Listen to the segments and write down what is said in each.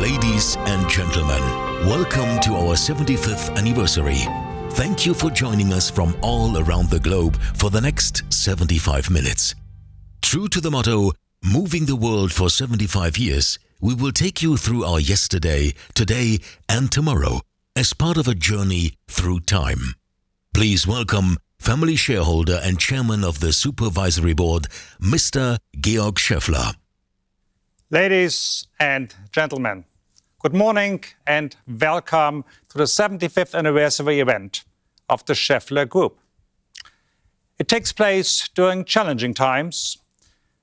Ladies and gentlemen, welcome to our 75th anniversary. Thank you for joining us from all around the globe for the next 75 minutes. True to the motto, moving the world for 75 years, we will take you through our yesterday, today and tomorrow as part of a journey through time. Please welcome family shareholder and chairman of the supervisory board, Mr. Georg Schaeffler. Ladies and gentlemen, good morning and welcome to the 75th anniversary event of the Schaeffler Group. It takes place during challenging times,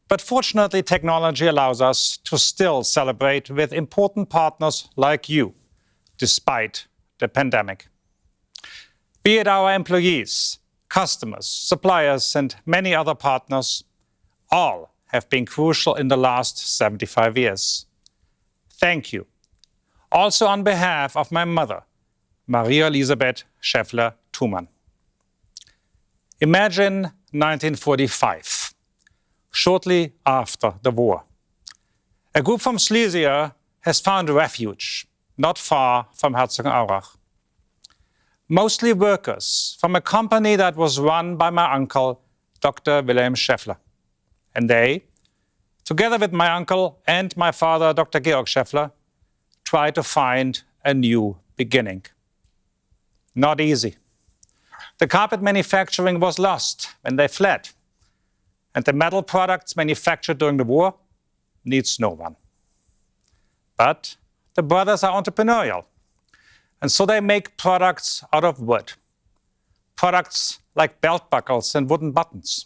but fortunately technology allows us to still celebrate with important partners like you, despite the pandemic. Be it our employees, customers, suppliers and many other partners, all have been crucial in the last 75 years. Thank you. Also on behalf of my mother, Maria Elisabeth Schaeffler-Thumann. Imagine 1945, shortly after the war. A group from Silesia has found refuge not far from Herzogenaurach. Mostly workers from a company that was run by my uncle, Dr. Wilhelm Schaeffler. And they, together with my uncle and my father, Dr. Georg Schaeffler, tried to find a new beginning. Not easy. The carpet manufacturing was lost when they fled. And the metal products manufactured during the war needs no one. But the brothers are entrepreneurial. And so they make products out of wood. Products like belt buckles and wooden buttons.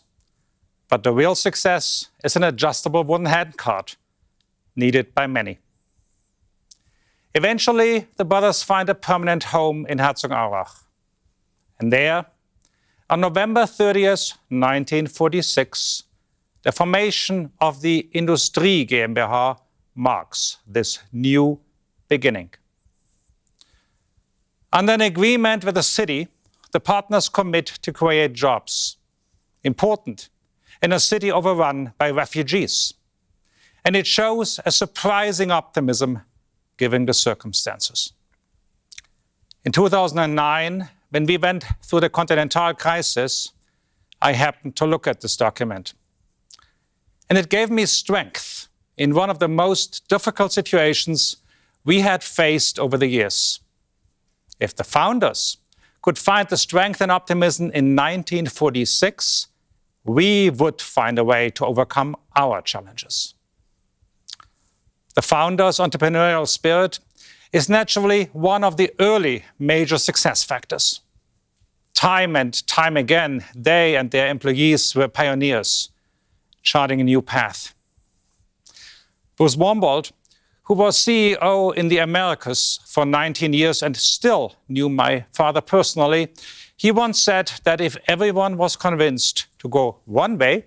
But the real success is an adjustable wooden handcart, needed by many. Eventually, the brothers find a permanent home in Herzogenaurach. And there, on November 30th, 1946, the formation of the Industrie GmbH marks this new beginning. Under an agreement with the city, the partners commit to create jobs. Important in a city overrun by refugees. And it shows a surprising optimism given the circumstances. In 2009, when we went through the continental crisis, I happened to look at this document. And it gave me strength in one of the most difficult situations we had faced over the years. If the founders could find the strength and optimism in 1946, we would find a way to overcome our challenges. The founders' entrepreneurial spirit is naturally one of the early major success factors. Time and time again, they and their employees were pioneers, charting a new path. Bruce Wombold, who was CEO in the Americas for 19 years and still knew my father personally, he once said that if everyone was convinced to go one way,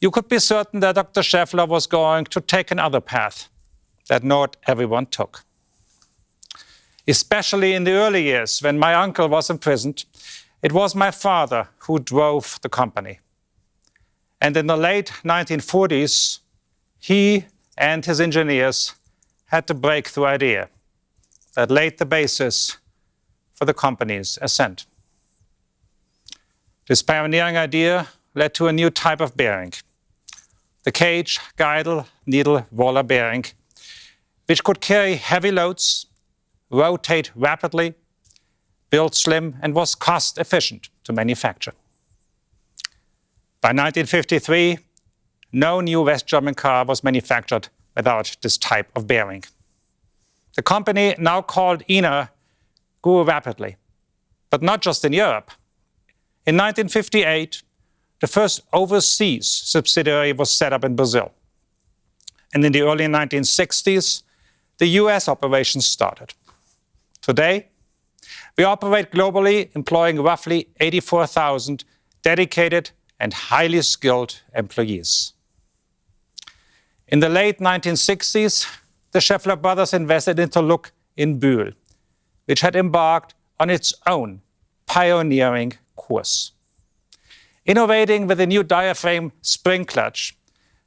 you could be certain that Dr. Schaeffler was going to take another path that not everyone took. Especially in the early years when my uncle was imprisoned, it was my father who drove the company. And in the late 1940s, he and his engineers had the breakthrough idea that laid the basis for the company's ascent. This pioneering idea led to a new type of bearing, the cage, guidle, needle, roller bearing, which could carry heavy loads, rotate rapidly, build slim, and was cost efficient to manufacture. By 1953, no new West German car was manufactured without this type of bearing. The company, now called Ina, grew rapidly, but not just in Europe. In 1958, the first overseas subsidiary was set up in Brazil. And in the early 1960s, the US operations started. Today, we operate globally, employing roughly 84,000 dedicated and highly skilled employees. In the late 1960s, the Schaeffler brothers invested into Look in Bühl, which had embarked on its own pioneering course. Innovating with a new diaphragm spring clutch,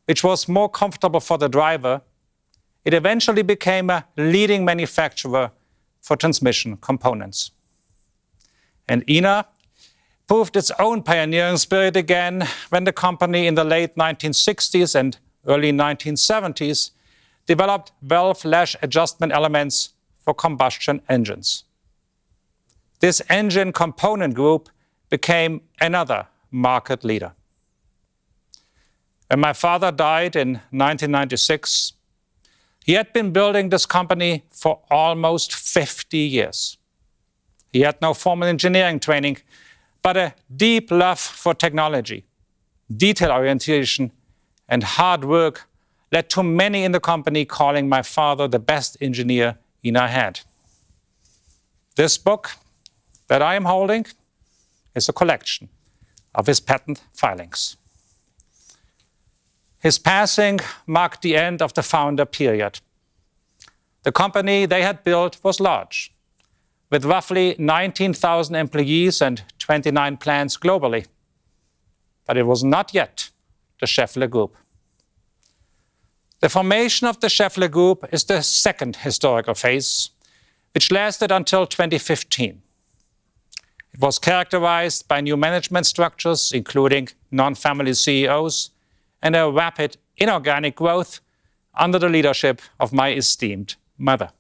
which was more comfortable for the driver, it eventually became a leading manufacturer for transmission components. And Ina proved its own pioneering spirit again when the company in the late 1960s and early 1970s developed valve lash adjustment elements for combustion engines. This engine component group became another market leader. When my father died in 1996, he had been building this company for almost 50 years. He had no formal engineering training, but a deep love for technology, detail orientation, and hard work led to many in the company calling my father the best engineer Ina had. This book that I am holding is a collection of his patent filings. His passing marked the end of the founder period. The company they had built was large, with roughly 19,000 employees and 29 plants globally. But it was not yet the Schaeffler Group. The formation of the Schaeffler Group is the second historical phase, which lasted until 2015. It was characterized by new management structures, including non-family CEOs, and a rapid inorganic growth under the leadership of my esteemed mother.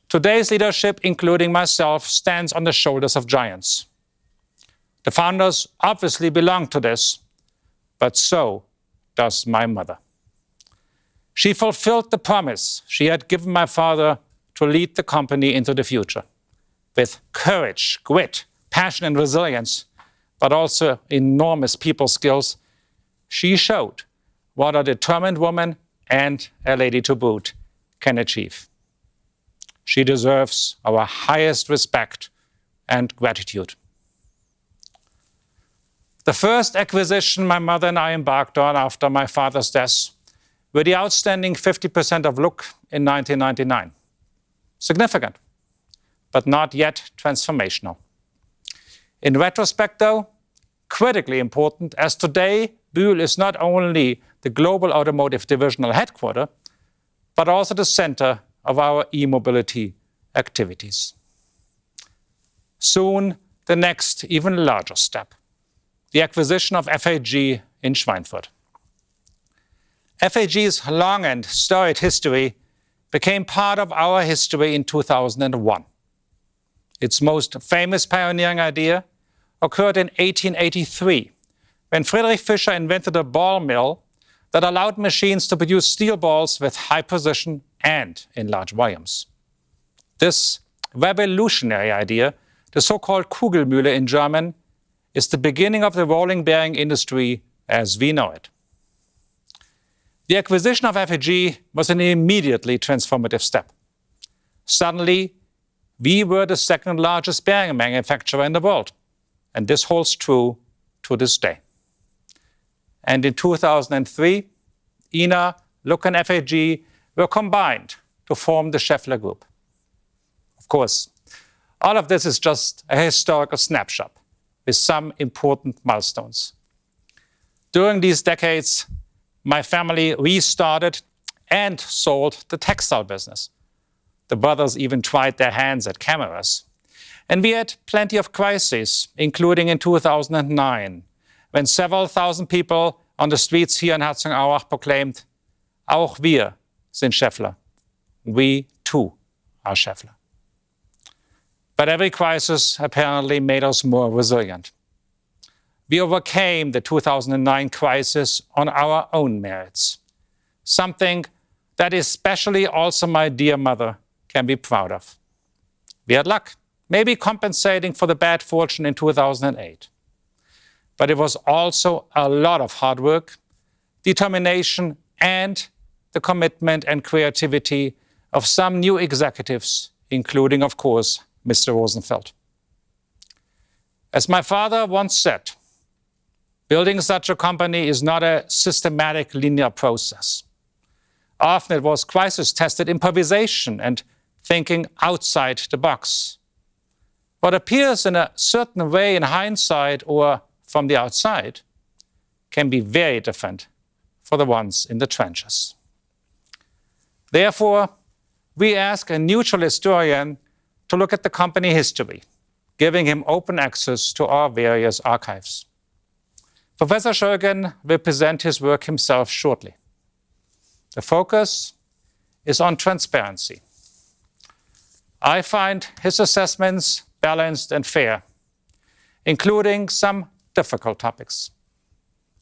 Today's leadership, including myself, stands on the shoulders of giants. The founders obviously belong to this, but so does my mother. She fulfilled the promise she had given my father to lead the company into the future with courage, grit, passion, and resilience, but also enormous people skills. She showed what a determined woman and a lady to boot can achieve. She deserves our highest respect and gratitude. The first acquisition my mother and I embarked on after my father's death were the outstanding 50% of Look in 1999. Significant, but not yet transformational. In retrospect, though, critically important, as today Bühl is not only the global automotive divisional headquarters, but also the center of our e-mobility activities. Soon, the next, even larger step, the acquisition of FAG in Schweinfurt. FAG's long and storied history became part of our history in 2001. Its most famous pioneering idea occurred in 1883, when Friedrich Fischer invented a ball mill that allowed machines to produce steel balls with high precision and in large volumes. This revolutionary idea, the so-called Kugelmühle in German, is the beginning of the rolling bearing industry as we know it. The acquisition of FAG was an immediately transformative step. Suddenly, we were the second largest bearing manufacturer in the world, and this holds true to this day. And in 2003, Ina, Look, and FAG were combined to form the Schaeffler Group. Of course, all of this is just a historical snapshot with some important milestones. During these decades, my family restarted and sold the textile business. The brothers even tried their hands at cameras. And we had plenty of crises, including in 2009, when several thousand people on the streets here in Herzogenaurach proclaimed, "Auch wir sind Schaeffler." We too are Schaeffler. But every crisis apparently made us more resilient. We overcame the 2009 crisis on our own merits, something that especially also my dear mother can be proud of. We had luck, maybe compensating for the bad fortune in 2008. But it was also a lot of hard work, determination, and the commitment and creativity of some new executives, including, of course, Mr. Rosenfeld. As my father once said, building such a company is not a systematic linear process. Often it was crisis-tested improvisation and thinking outside the box. What appears in a certain way in hindsight or from the outside can be very different for the ones in the trenches. Therefore, we ask a neutral historian to look at the company history, giving him open access to our various archives. Professor Schögen will present his work himself shortly. The focus is on transparency. I find his assessments balanced and fair, including some difficult topics.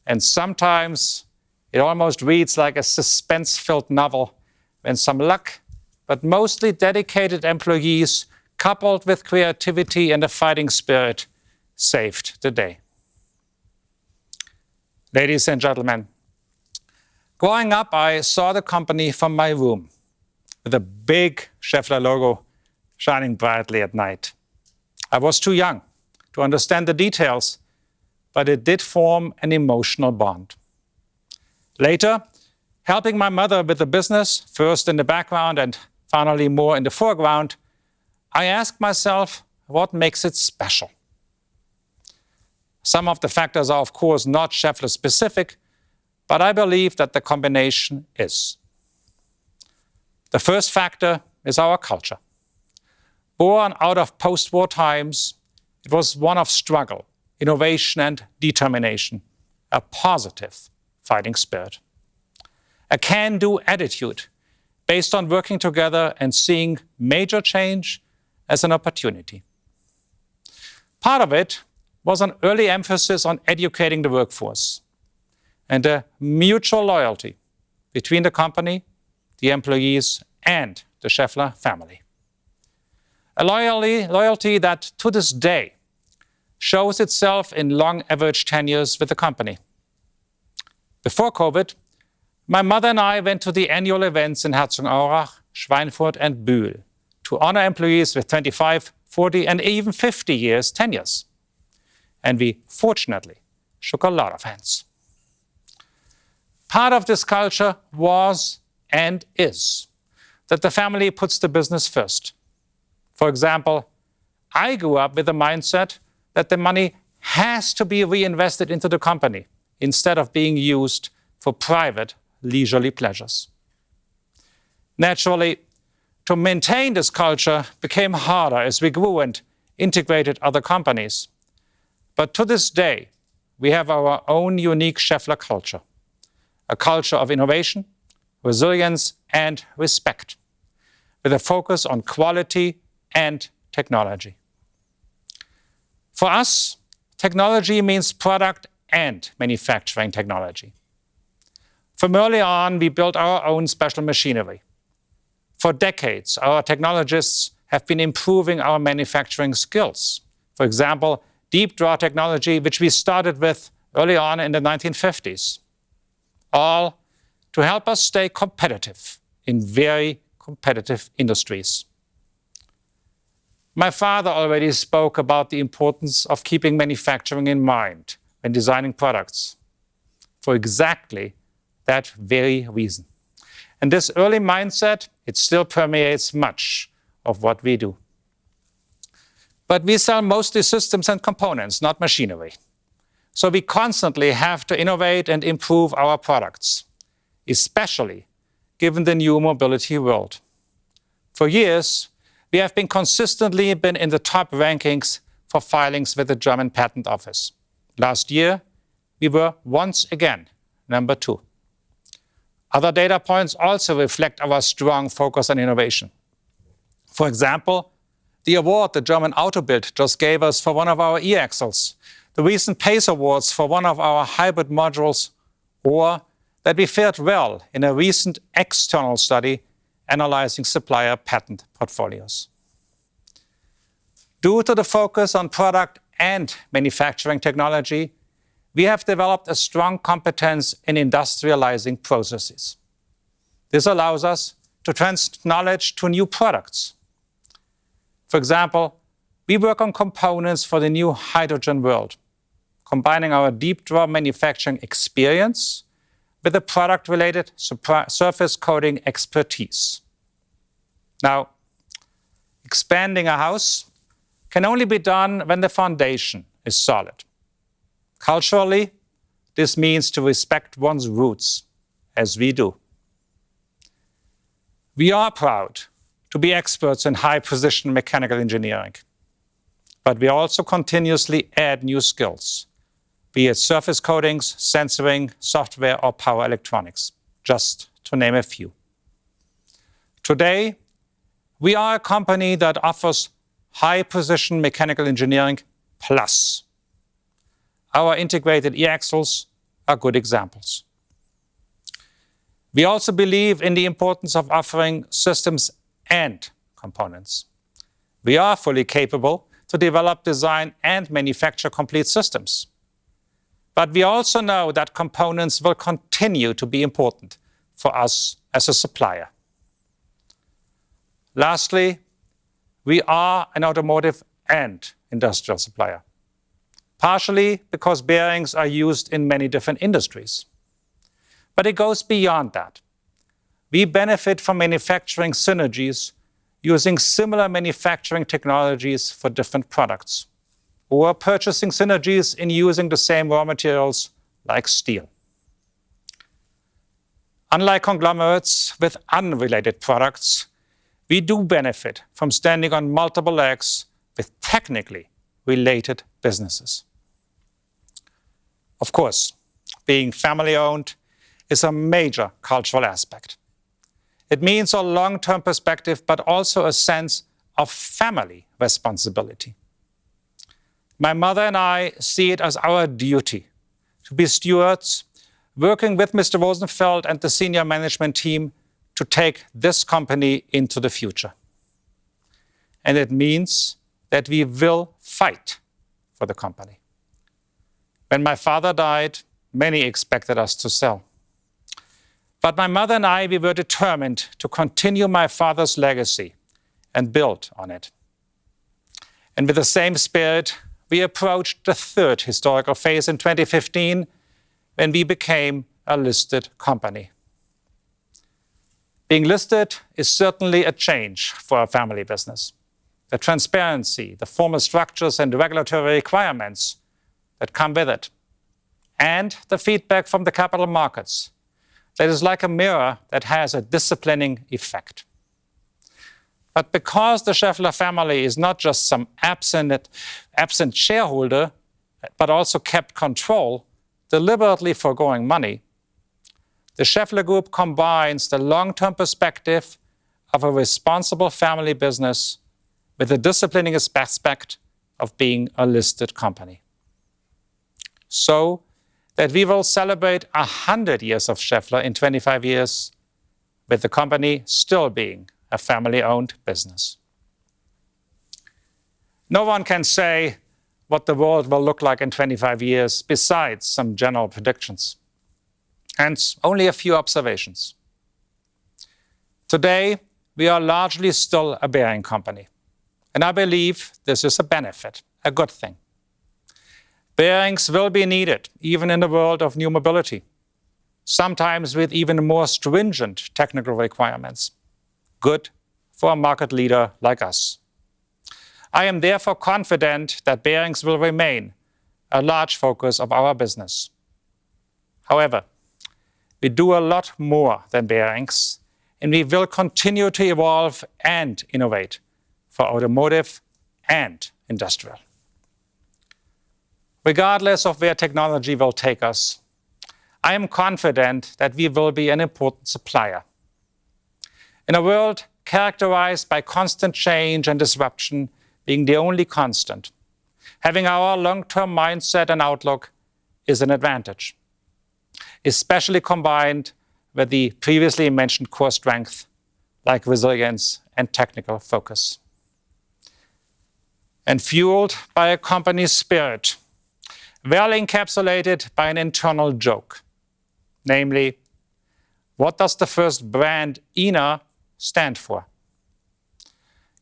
And sometimes it almost reads like a suspense-filled novel when some luck, but mostly dedicated employees, coupled with creativity and a fighting spirit, saved the day. Ladies and gentlemen, growing up, I saw the company from my room with a big Schaeffler logo shining brightly at night. I was too young to understand the details, but it did form an emotional bond. Later, helping my mother with the business, first in the background and finally more in the foreground, I asked myself what makes it special. Some of the factors are, of course, not Schaeffler specific, but I believe that the combination is. The first factor is our culture. Born out of post-war times, it was one of struggle, innovation, and determination, a positive fighting spirit. A can-do attitude based on working together and seeing major change as an opportunity. Part of it was an early emphasis on educating the workforce and a mutual loyalty between the company, the employees, and the Schaeffler family. A loyalty that, to this day, shows itself in long average tenures with the company. Before COVID, my mother and I went to the annual events in Herzogenaurach, Schweinfurt, and Bühl to honor employees with 25, 40, and even 50 years tenures. And we, fortunately, shook a lot of hands. Part of this culture was and is that the family puts the business first. For example, I grew up with the mindset that the money has to be reinvested into the company instead of being used for private, leisurely pleasures. Naturally, to maintain this culture became harder as we grew and integrated other companies. But to this day, we have our own unique Schaeffler culture, a culture of innovation, resilience, and respect, with a focus on quality and technology. For us, technology means product and manufacturing technology. From early on, we built our own special machinery. For decades, our technologists have been improving our manufacturing skills. For example, deep draw technology, which we started with early on in the 1950s. All to help us stay competitive in very competitive industries. My father already spoke about the importance of keeping manufacturing in mind when designing products, for exactly that very reason. And this early mindset, it still permeates much of what we do. But we sell mostly systems and components, not machinery. So we constantly have to innovate and improve our products, especially given the new mobility world. For years, we have consistently been in the top rankings for filings with the German Patent Office. Last year, we were once again number 2. Other data points also reflect our strong focus on innovation. For example, the award the German Autobild just gave us for one of our e-axles, the recent PACE Awards for one of our hybrid modules, or that we fared well in a recent external study analyzing supplier patent portfolios. Due to the focus on product and manufacturing technology, we have developed a strong competence in industrializing processes. This allows us to transfer knowledge to new products. For example, we work on components for the new hydrogen world, combining our deep draw manufacturing experience with the product-related surface coating expertise. Now, expanding a house can only be done when the foundation is solid. Culturally, this means to respect one's roots, as we do. We are proud to be experts in high-precision mechanical engineering, but we also continuously add new skills, be it surface coatings, sensoring, software, or power electronics, just to name a few. Today, we are a company that offers high-precision mechanical engineering plus. Our integrated e-axles are good examples. We also believe in the importance of offering systems and components. We are fully capable to develop, design, and manufacture complete systems. But we also know that components will continue to be important for us as a supplier. Lastly, we are an automotive and industrial supplier, partially because bearings are used in many different industries. But it goes beyond that. We benefit from manufacturing synergies using similar manufacturing technologies for different products, or purchasing synergies in using the same raw materials like steel. Unlike conglomerates with unrelated products, we do benefit from standing on multiple legs with technically related businesses. Of course, being family-owned is a major cultural aspect. It means a long-term perspective, but also a sense of family responsibility. My mother and I see it as our duty to be stewards, working with Mr. Rosenfeld and the senior management team to take this company into the future. And it means that we will fight for the company. When my father died, many expected us to sell. But my mother and I, we were determined to continue my father's legacy and build on it. And with the same spirit, we approached the third historical phase in 2015 when we became a listed company. Being listed is certainly a change for a family business. The transparency, the formal structures and regulatory requirements that come with it, and the feedback from the capital markets that is like a mirror that has a disciplining effect. But because the Schaeffler family is not just some absent shareholder, but also kept control, deliberately foregoing money, the Schaeffler Group combines the long-term perspective of a responsible family business with the disciplining aspect of being a listed company. So that we will celebrate 100 years of Schaeffler in 25 years, with the company still being a family-owned business. No one can say what the world will look like in 25 years besides some general predictions. Hence, only a few observations. Today, we are largely still a bearing company. And I believe this is a benefit, a good thing. Bearings will be needed, even in the world of new mobility, sometimes with even more stringent technical requirements. Good for a market leader like us. I am therefore confident that bearings will remain a large focus of our business. However, we do a lot more than bearings, and we will continue to evolve and innovate for automotive and industrial. Regardless of where technology will take us, I am confident that we will be an important supplier. In a world characterized by constant change and disruption being the only constant, having our long-term mindset and outlook is an advantage, especially combined with the previously mentioned core strength like resilience and technical focus. And fueled by a company spirit, well encapsulated by an internal joke, namely, what does the first brand INA stand for?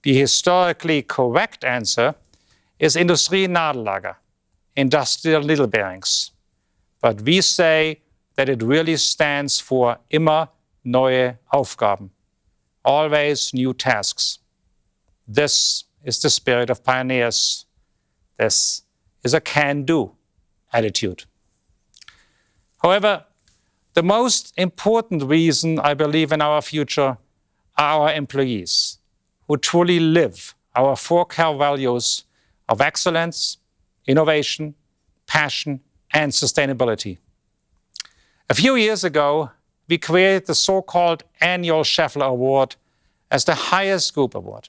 The historically correct answer is Industrie Nadellager, industrial needle bearings. But we say that it really stands for immer neue Aufgaben, always new tasks. This is the spirit of pioneers. This is a can-do attitude. However, the most important reason I believe in our future are our employees who truly live our four core values of excellence, innovation, passion, and sustainability. A few years ago, we created the so-called annual Schaeffler Award as the highest group award.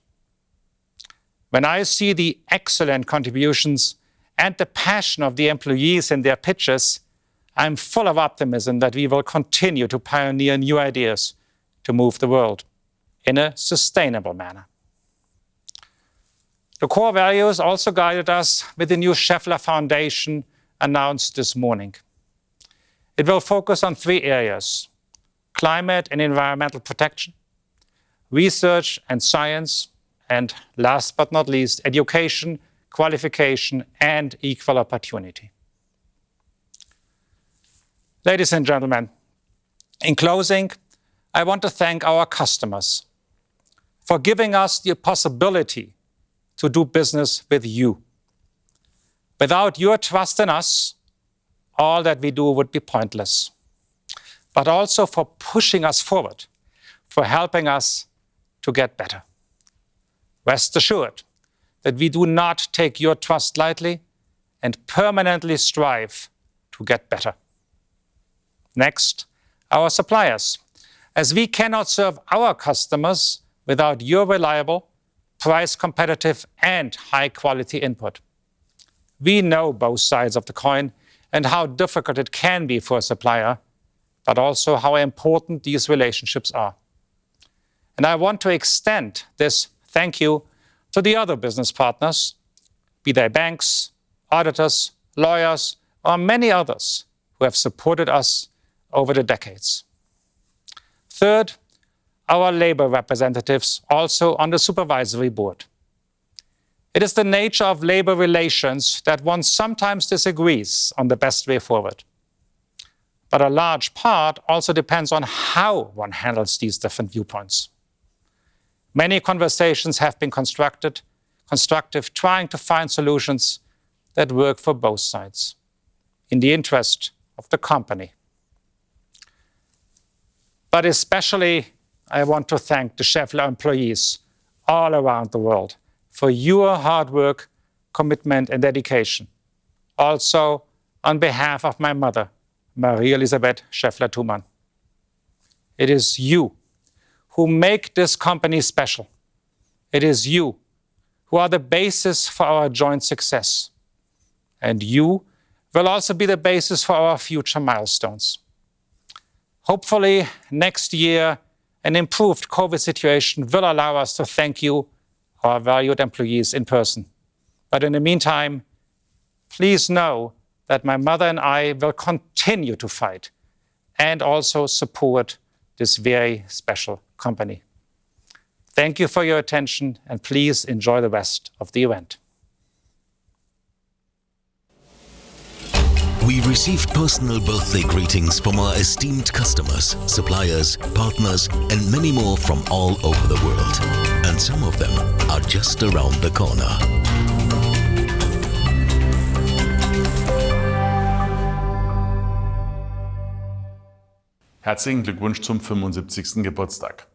When I see the excellent contributions and the passion of the employees in their pitches, I'm full of optimism that we will continue to pioneer new ideas to move the world in a sustainable manner. The core values also guided us with the new Schaeffler Foundation announced this morning. It will focus on three areas: climate and environmental protection, research and science, and last but not least, education, qualification, and equal opportunity. Ladies and gentlemen, in closing, I want to thank our customers for giving us the possibility to do business with you. Without your trust in us, all that we do would be pointless. But also for pushing us forward, for helping us to get better. Rest assured that we do not take your trust lightly and permanently strive to get better. Next, our suppliers, as we cannot serve our customers without your reliable, price competitive, and high quality input. We know both sides of the coin and how difficult it can be for a supplier, but also how important these relationships are. And I want to extend this thank you to the other business partners, be they banks, auditors, lawyers, or many others who have supported us over the decades. Third, our labor representatives also on the supervisory board. It is the nature of labor relations that one sometimes disagrees on the best way forward. But a large part also depends on how one handles these different viewpoints. Many conversations have been constructive, trying to find solutions that work for both sides, in the interest of the company. But especially, I want to thank the Schaeffler employees all around the world for your hard work, commitment, and dedication. Also, on behalf of my mother, Marie Elisabeth Schaeffler-Thumann. It is you who make this company special. It is you who are the basis for our joint success. And you will also be the basis for our future milestones. Hopefully, next year, an improved COVID situation will allow us to thank you, our valued employees, in person. But in the meantime, please know that my mother and I will continue to fight and also support this very special company. Thank you for your attention, and please enjoy the rest of the event. We received personal birthday greetings from our esteemed customers, suppliers, partners, and many more from all over the world. And some of them are just around the corner. Herzlichen Glückwunsch zum 75. Geburtstag.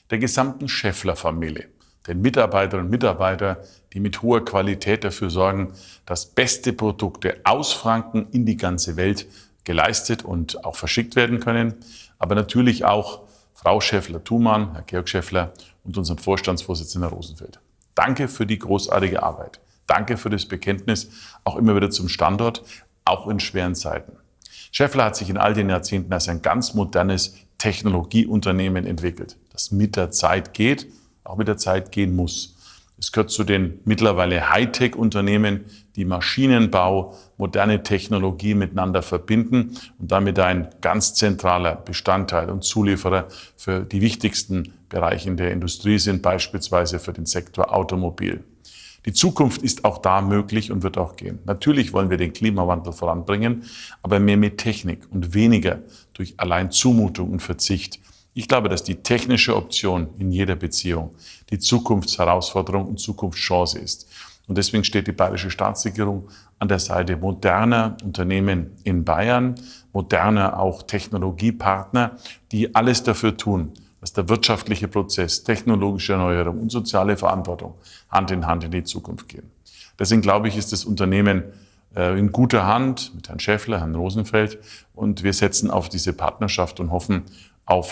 Der gesamten Schaeffler-Familie, den Mitarbeiterinnen und Mitarbeitern, die mit hoher Qualität dafür sorgen, dass beste Produkte aus Franken in die ganze Welt geleistet und auch verschickt werden können. Aber natürlich auch Frau Schaeffler-Thumann, Herr Georg Schaeffler und unserem Vorstandsvorsitzenden Herr Rosenfeld. Danke für die großartige Arbeit. Danke für das Bekenntnis, auch immer wieder zum Standort, auch in schweren Zeiten. Schaeffler hat sich in all den Jahrzehnten als ein ganz modernes Technologieunternehmen entwickelt, das mit der Zeit geht, auch mit der Zeit gehen muss. Es gehört zu den mittlerweile Hightech-Unternehmen, die Maschinenbau, moderne Technologie miteinander verbinden und damit ein ganz zentraler Bestandteil und Zulieferer für die wichtigsten Bereiche der Industrie sind, beispielsweise für den Sektor Automobil. Die Zukunft ist auch da möglich und wird auch gehen. Natürlich wollen wir den Klimawandel voranbringen, aber mehr mit Technik und weniger durch allein Zumutung und Verzicht. Ich glaube, dass die technische Option in jeder Beziehung die Zukunftsherausforderung und Zukunftschance ist. Und deswegen steht die bayerische Staatsregierung an der Seite moderner Unternehmen in Bayern, moderner auch Technologiepartner, die alles dafür tun, dass der wirtschaftliche Prozess, technologische Erneuerung und soziale Verantwortung Hand in Hand in die Zukunft gehen. Deswegen glaube ich, ist das Unternehmen in guter Hand mit Herrn Schaeffler, Herrn Rosenfeld, und wir setzen auf diese Partnerschaft und hoffen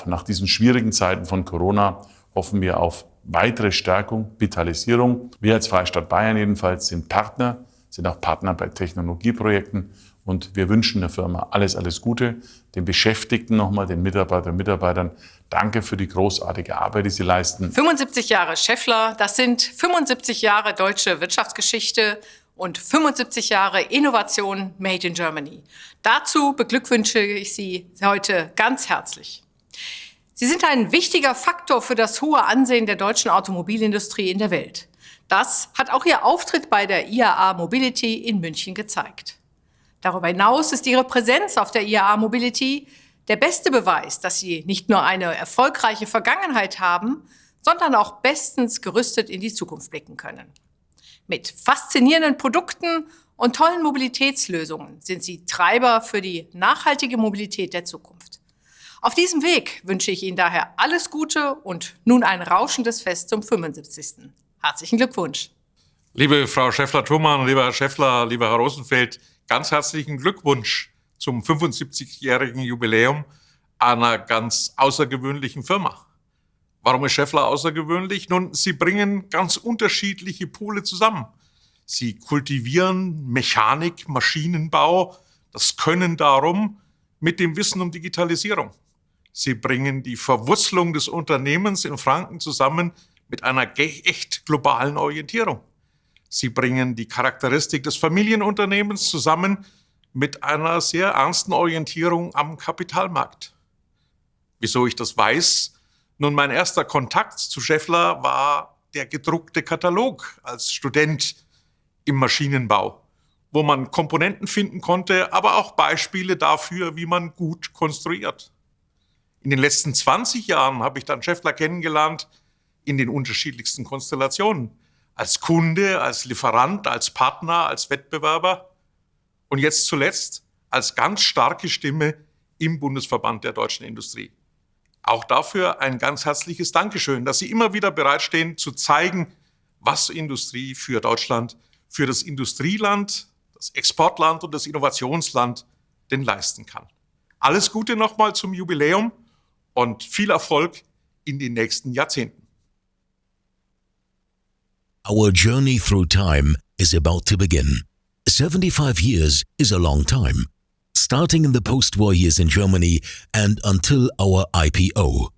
nach diesen schwierigen Zeiten von Corona, hoffen wir auf weitere Stärkung, Vitalisierung. Wir als Freistaat Bayern jedenfalls sind Partner, sind auch Partner bei Technologieprojekten und wir wünschen der Firma alles Gute, den Beschäftigten nochmal, den Mitarbeiterinnen und Mitarbeitern. Danke für die großartige Arbeit, die sie leisten. 75 Jahre Schaeffler, das sind 75 Jahre deutsche Wirtschaftsgeschichte und 75 Jahre Innovation made in Germany. Dazu beglückwünsche ich Sie heute ganz herzlich. Sie sind ein wichtiger Faktor für das hohe Ansehen der deutschen Automobilindustrie in der Welt. Das hat auch Ihr Auftritt bei der IAA Mobility in München gezeigt. Darüber hinaus ist Ihre Präsenz auf der IAA Mobility der beste Beweis, dass Sie nicht nur eine erfolgreiche Vergangenheit haben, sondern auch bestens gerüstet in die Zukunft blicken können. Mit faszinierenden Produkten und tollen Mobilitätslösungen sind Sie Treiber für die nachhaltige Mobilität der Zukunft. Auf diesem Weg wünsche ich Ihnen daher alles Gute und nun ein rauschendes Fest zum 75. Herzlichen Glückwunsch. Liebe Frau Schaeffler-Thumann, lieber Herr Schaeffler, lieber Herr Rosenfeld, ganz herzlichen Glückwunsch zum 75-jährigen Jubiläum einer ganz außergewöhnlichen Firma. Warum ist Schaeffler außergewöhnlich? Nun, Sie bringen ganz unterschiedliche Pole zusammen. Sie kultivieren Mechanik, Maschinenbau, das Können darum mit dem Wissen um Digitalisierung. Sie bringen die Verwurzelung des Unternehmens in Franken zusammen mit einer echt globalen Orientierung. Sie bringen die Charakteristik des Familienunternehmens zusammen mit einer sehr ernsten Orientierung am Kapitalmarkt. Wieso ich das weiß? Nun, mein erster Kontakt zu Schaeffler war der gedruckte Katalog als Student im Maschinenbau, wo man Komponenten finden konnte, aber auch Beispiele dafür, wie man gut konstruiert. In den letzten 20 Jahren habe ich dann Schaeffler kennengelernt in den unterschiedlichsten Konstellationen. Als Kunde, als Lieferant, als Partner, als Wettbewerber und jetzt zuletzt als ganz starke Stimme im Bundesverband der deutschen Industrie. Auch dafür ein ganz herzliches Dankeschön, dass Sie immer wieder bereitstehen, zu zeigen, was Industrie für Deutschland, für das Industrieland, das Exportland und das Innovationsland denn leisten kann. Alles Gute nochmal zum Jubiläum und viel Erfolg in den nächsten Jahrzehnten. Our journey through time is about to begin. 75 years is a long time, starting in the post-war years in Germany and until our IPO.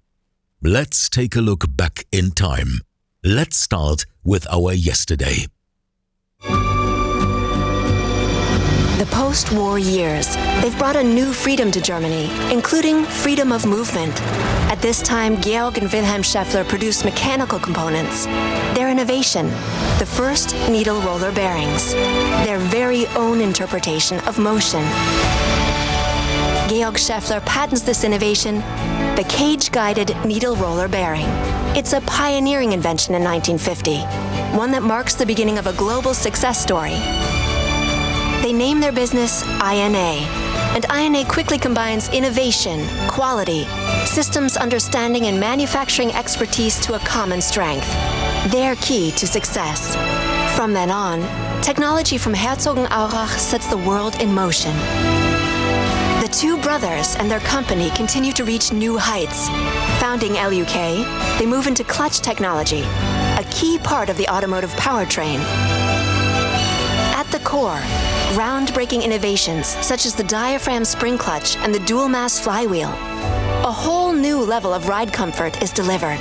Let's take a look back in time. Let's start with our yesterday. The post-war years, they've brought a new freedom to Germany, including freedom of movement. At this time, Georg and Wilhelm Schaeffler produced mechanical components. Their innovation, the first needle roller bearings, their very own interpretation of motion. Georg Schaeffler patents this innovation, the cage-guided needle roller bearing. It's a pioneering invention in 1950, one that marks the beginning of a global success story. They name their business INA, and INA quickly combines innovation, quality, systems understanding, and manufacturing expertise to a common strength. Their key to success. From then on, technology from Herzogenaurach sets the world in motion. The two brothers and their company continue to reach new heights. Founding LUK, they move into clutch technology, a key part of the automotive powertrain. At the core, groundbreaking innovations such as the diaphragm spring clutch and the dual mass flywheel. A whole new level of ride comfort is delivered.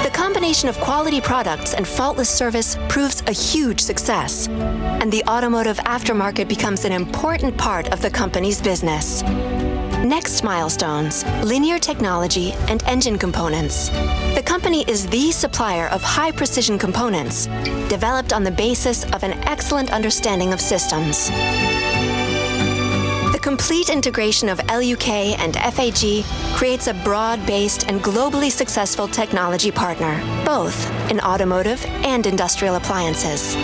The combination of quality products and faultless service proves a huge success, and the automotive aftermarket becomes an important part of the company's business. Next milestones, linear technology and engine components. The company is the supplier of high-precision components, developed on the basis of an excellent understanding of systems. The complete integration of LUK and FAG creates a broad-based and globally successful technology partner, both in automotive and industrial appliances.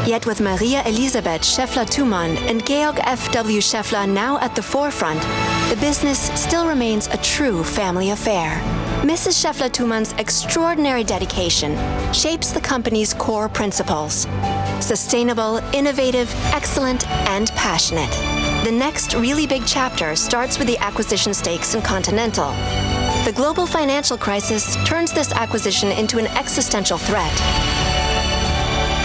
Yet with Maria Elisabeth Schaeffler-Thumann and Georg F.W. Schaeffler now at the forefront, the business still remains a true family affair. Mrs. Schaeffler-Thumann's extraordinary dedication shapes the company's core principles: sustainable, innovative, excellent, and passionate. The next really big chapter starts with the acquisition stakes in Continental. The global financial crisis turns this acquisition into an existential threat.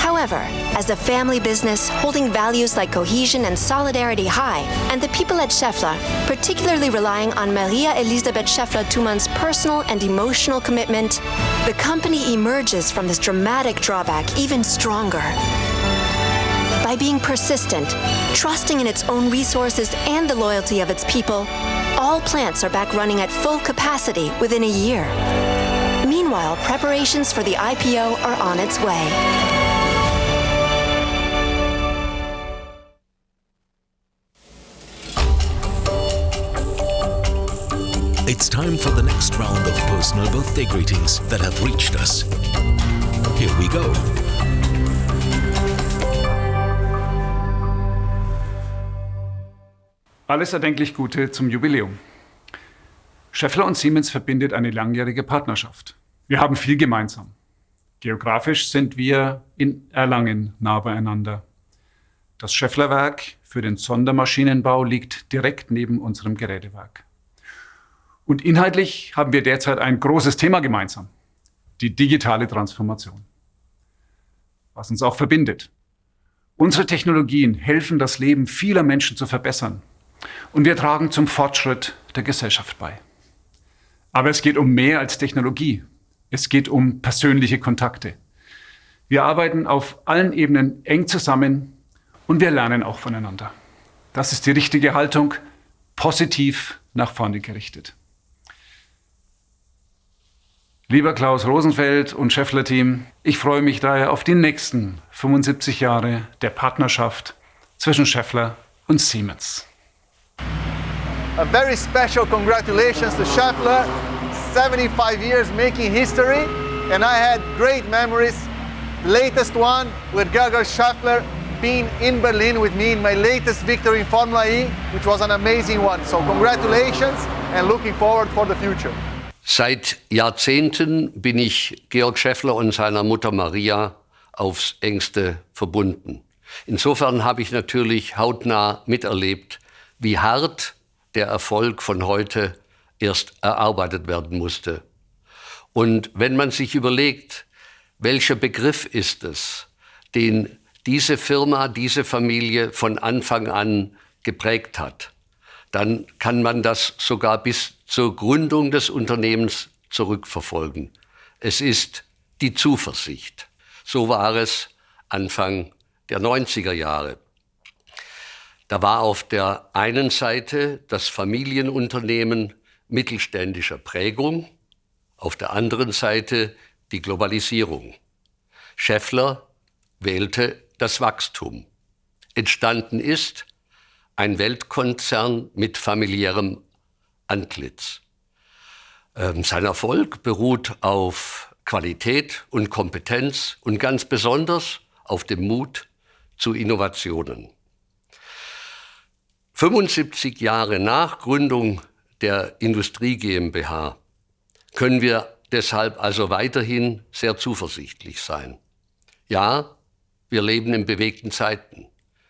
However, as a family business holding values like cohesion and solidarity high, and the people at Schaeffler particularly relying on Maria Elisabeth Schaeffler-Thumann's personal and emotional commitment, the company emerges from this dramatic drawback even stronger. By being persistent, trusting in its own resources and the loyalty of its people, all plants are back running at full capacity within a year. Meanwhile, preparations for the IPO are on its way. It's time for the next round of personal birthday greetings that have reached us. Here we go. Alles erdenklich Gute zum Jubiläum. Schaeffler und Siemens verbindet eine langjährige Partnerschaft. Wir haben viel gemeinsam. Geografisch sind wir in Erlangen nah beieinander. Das Schaeffler-Werk für den Sondermaschinenbau liegt direkt neben unserem Gerätewerk. Und inhaltlich haben wir derzeit ein großes Thema gemeinsam: die digitale Transformation. Was uns auch verbindet. Unsere Technologien helfen, das Leben vieler Menschen zu verbessern. Und wir tragen zum Fortschritt der Gesellschaft bei. Aber es geht um mehr als Technologie. Es geht um persönliche Kontakte. Wir arbeiten auf allen Ebenen eng zusammen und wir lernen auch voneinander. Das ist die richtige Haltung, positiv nach vorne gerichtet. Lieber Klaus Rosenfeld und Schaeffler-Team, ich freue mich daher auf die nächsten 75 Jahre der Partnerschaft zwischen Schaeffler und Siemens. A very special congratulations to Schaeffler, 75 years making history, and I had great memories. Latest one with Gerhard Schaeffler being in Berlin with me in my latest victory in Formula E, which was an amazing one. So congratulations and looking forward for the future. Seit Jahrzehnten bin ich Georg Schaeffler und seiner Mutter Maria aufs engste verbunden. Insofern habe ich natürlich hautnah miterlebt, wie hart der Erfolg von heute erst erarbeitet werden musste. Und wenn man sich überlegt, welcher Begriff ist es, den diese Firma, diese Familie von Anfang an geprägt hat, dann kann man das sogar bis zur Gründung des Unternehmens zurückverfolgen. Es ist die Zuversicht. So war es Anfang der 90er Jahre. Da war auf der einen Seite das Familienunternehmen mittelständischer Prägung, auf der anderen Seite die Globalisierung. Schaeffler wählte das Wachstum. Entstanden ist ein Weltkonzern mit familiärem Antlitz. Sein Erfolg beruht auf Qualität und Kompetenz und ganz besonders auf dem Mut zu Innovationen. 75 Jahre nach Gründung der Industrie GmbH können wir deshalb also weiterhin sehr zuversichtlich sein. Ja, wir leben in bewegten Zeiten.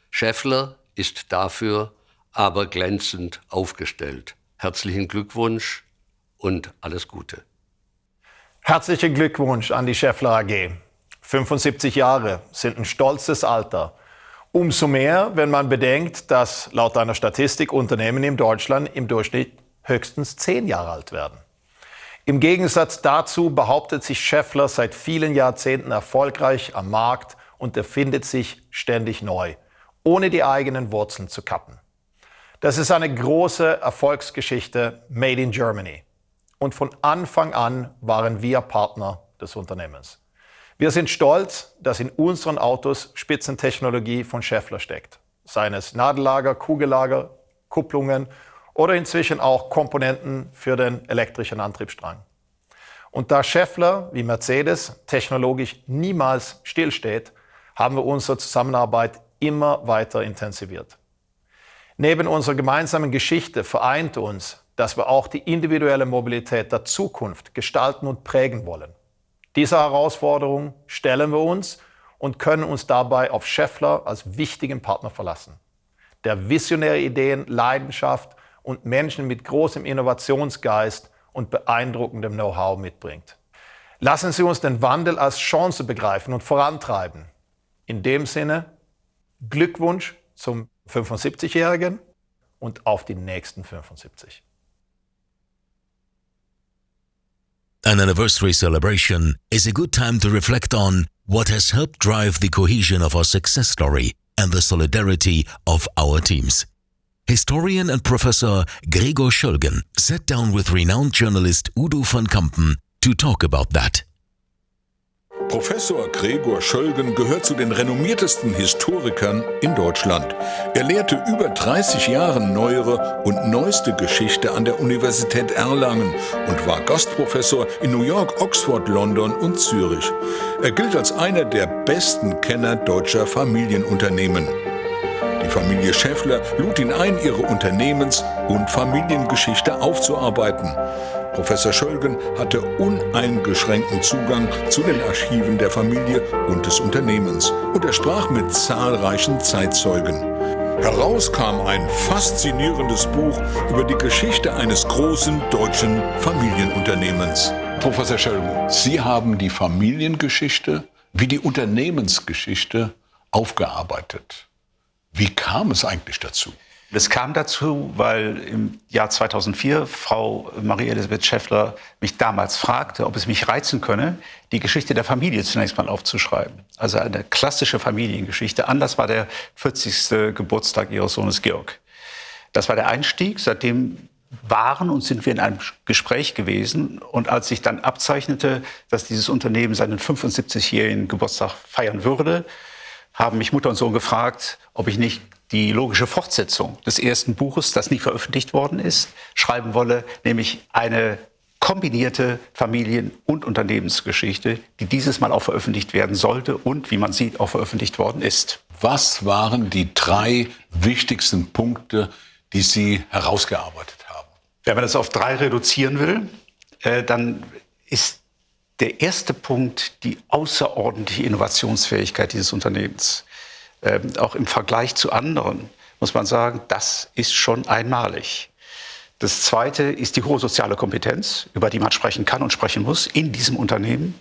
Schaeffler ist dafür aber glänzend aufgestellt. Herzlichen Glückwunsch und alles Gute. Herzlichen Glückwunsch an die Schaeffler AG. 75 Jahre sind ein stolzes Alter. Umso mehr, wenn man bedenkt, dass laut einer Statistik Unternehmen in Deutschland im Durchschnitt höchstens 10 Jahre alt werden. Im Gegensatz dazu behauptet sich Schaeffler seit vielen Jahrzehnten erfolgreich am Markt und erfindet sich ständig neu, ohne die eigenen Wurzeln zu kappen. Das ist eine große Erfolgsgeschichte made in Germany. Und von Anfang an waren wir Partner des Unternehmens. Wir sind stolz, dass in unseren Autos Spitzentechnologie von Schaeffler steckt. Seien es Nadellager, Kugellager, Kupplungen oder inzwischen auch Komponenten für den elektrischen Antriebsstrang. Und da Schaeffler wie Mercedes technologisch niemals stillsteht, haben wir unsere Zusammenarbeit immer weiter intensiviert. Neben unserer gemeinsamen Geschichte vereint uns, dass wir auch die individuelle Mobilität der Zukunft gestalten und prägen wollen. Diese Herausforderung stellen wir uns und können uns dabei auf Schaeffler als wichtigen Partner verlassen, der visionäre Ideen, Leidenschaft und Menschen mit großem Innovationsgeist und beeindruckendem Know-how mitbringt. Lassen Sie uns den Wandel als Chance begreifen und vorantreiben. In dem Sinne, Glückwunsch zum 75-Jährigen und auf die nächsten 75. An anniversary celebration is a good time to reflect on what has helped drive the cohesion of our success story and the solidarity of our teams. Historian and Professor Gregor Schölgen sat down with renowned journalist Udo van Kampen to talk about that. Professor Gregor Schölgen gehört zu den renommiertesten Historikern in Deutschland. Er lehrte über 30 Jahre neuere und neueste Geschichte an der Universität Erlangen und war Gastprofessor in New York, Oxford, London und Zürich. Er gilt als einer der besten Kenner deutscher Familienunternehmen. Die Familie Schaeffler lud ihn ein, ihre Unternehmens- und Familiengeschichte aufzuarbeiten. Professor Schölgen hatte uneingeschränkten Zugang zu den Archiven der Familie und des Unternehmens und er sprach mit zahlreichen Zeitzeugen. Heraus kam ein faszinierendes Buch über die Geschichte eines großen deutschen Familienunternehmens. Professor Schölgen, Sie haben die Familiengeschichte wie die Unternehmensgeschichte aufgearbeitet. Wie kam es eigentlich dazu? Es kam dazu, weil im Jahr 2004 Frau Marie-Elisabeth Schaeffler mich damals fragte, ob es mich reizen könne, die Geschichte der Familie zunächst mal aufzuschreiben. Also eine klassische Familiengeschichte. Anlass war der 40. Geburtstag ihres Sohnes Georg. Das war der Einstieg. Seitdem waren und sind wir in einem Gespräch gewesen. Und als sich dann abzeichnete, dass dieses Unternehmen seinen 75-jährigen Geburtstag feiern würde, haben mich Mutter und Sohn gefragt, ob ich nicht die logische Fortsetzung des ersten Buches, das nie veröffentlicht worden ist, schreiben wolle, nämlich eine kombinierte Familien- und Unternehmensgeschichte, die dieses Mal auch veröffentlicht werden sollte und, wie man sieht, auch veröffentlicht worden ist. Was waren die 3 wichtigsten Punkte, die Sie herausgearbeitet haben? Wenn man das auf 3 reduzieren will, dann ist der erste Punkt die außerordentliche Innovationsfähigkeit dieses Unternehmens. Auch im Vergleich zu anderen muss man sagen, das ist schon einmalig. Das Zweite ist die hohe soziale Kompetenz, über die man sprechen kann und sprechen muss in diesem Unternehmen.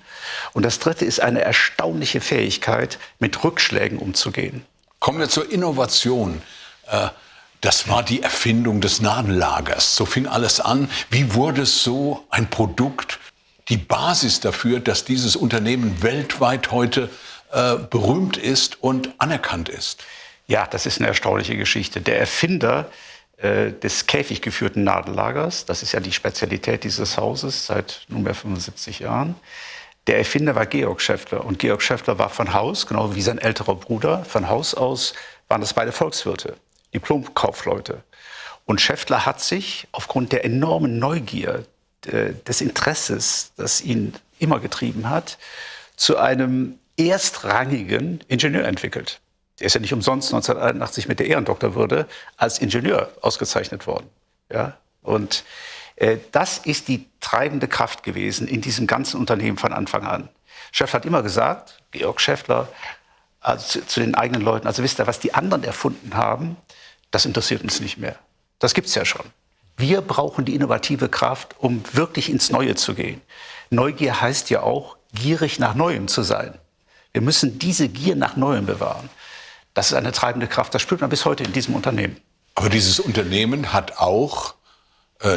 Und das Dritte ist eine erstaunliche Fähigkeit, mit Rückschlägen umzugehen. Kommen wir zur Innovation. Das war die Erfindung des Nadellagers. So fing alles an. Wie wurde so ein Produkt die Basis dafür, dass dieses Unternehmen weltweit heute berühmt ist und anerkannt ist? Ja, das ist eine erstaunliche Geschichte. Der Erfinder des käfiggeführten Nadellagers, das ist ja die Spezialität dieses Hauses seit nunmehr 75 Jahren, der Erfinder war Georg Schaeffler. Und Georg Schaeffler war von Haus, genau wie sein älterer Bruder, von Haus aus waren das beide Volkswirte, Diplomkaufleute. Und Schaeffler hat sich aufgrund der enormen Neugier, des Interesses, das ihn immer getrieben hat, zu einem erstrangigen Ingenieur entwickelt. Er ist ja nicht umsonst 1981 mit der Ehrendoktorwürde als Ingenieur ausgezeichnet worden. Ja? Und das ist die treibende Kraft gewesen in diesem ganzen Unternehmen von Anfang an. Schaeffler hat immer gesagt, Georg Schaeffler, also zu den eigenen Leuten, also wisst ihr, was die anderen erfunden haben, das interessiert uns nicht mehr. Das gibt's ja schon. Wir brauchen die innovative Kraft, um wirklich ins Neue zu gehen. Neugier heißt ja auch, gierig nach Neuem zu sein. Wir müssen diese Gier nach Neuem bewahren. Das ist eine treibende Kraft. Das spürt man bis heute in diesem Unternehmen. Aber dieses Unternehmen hat auch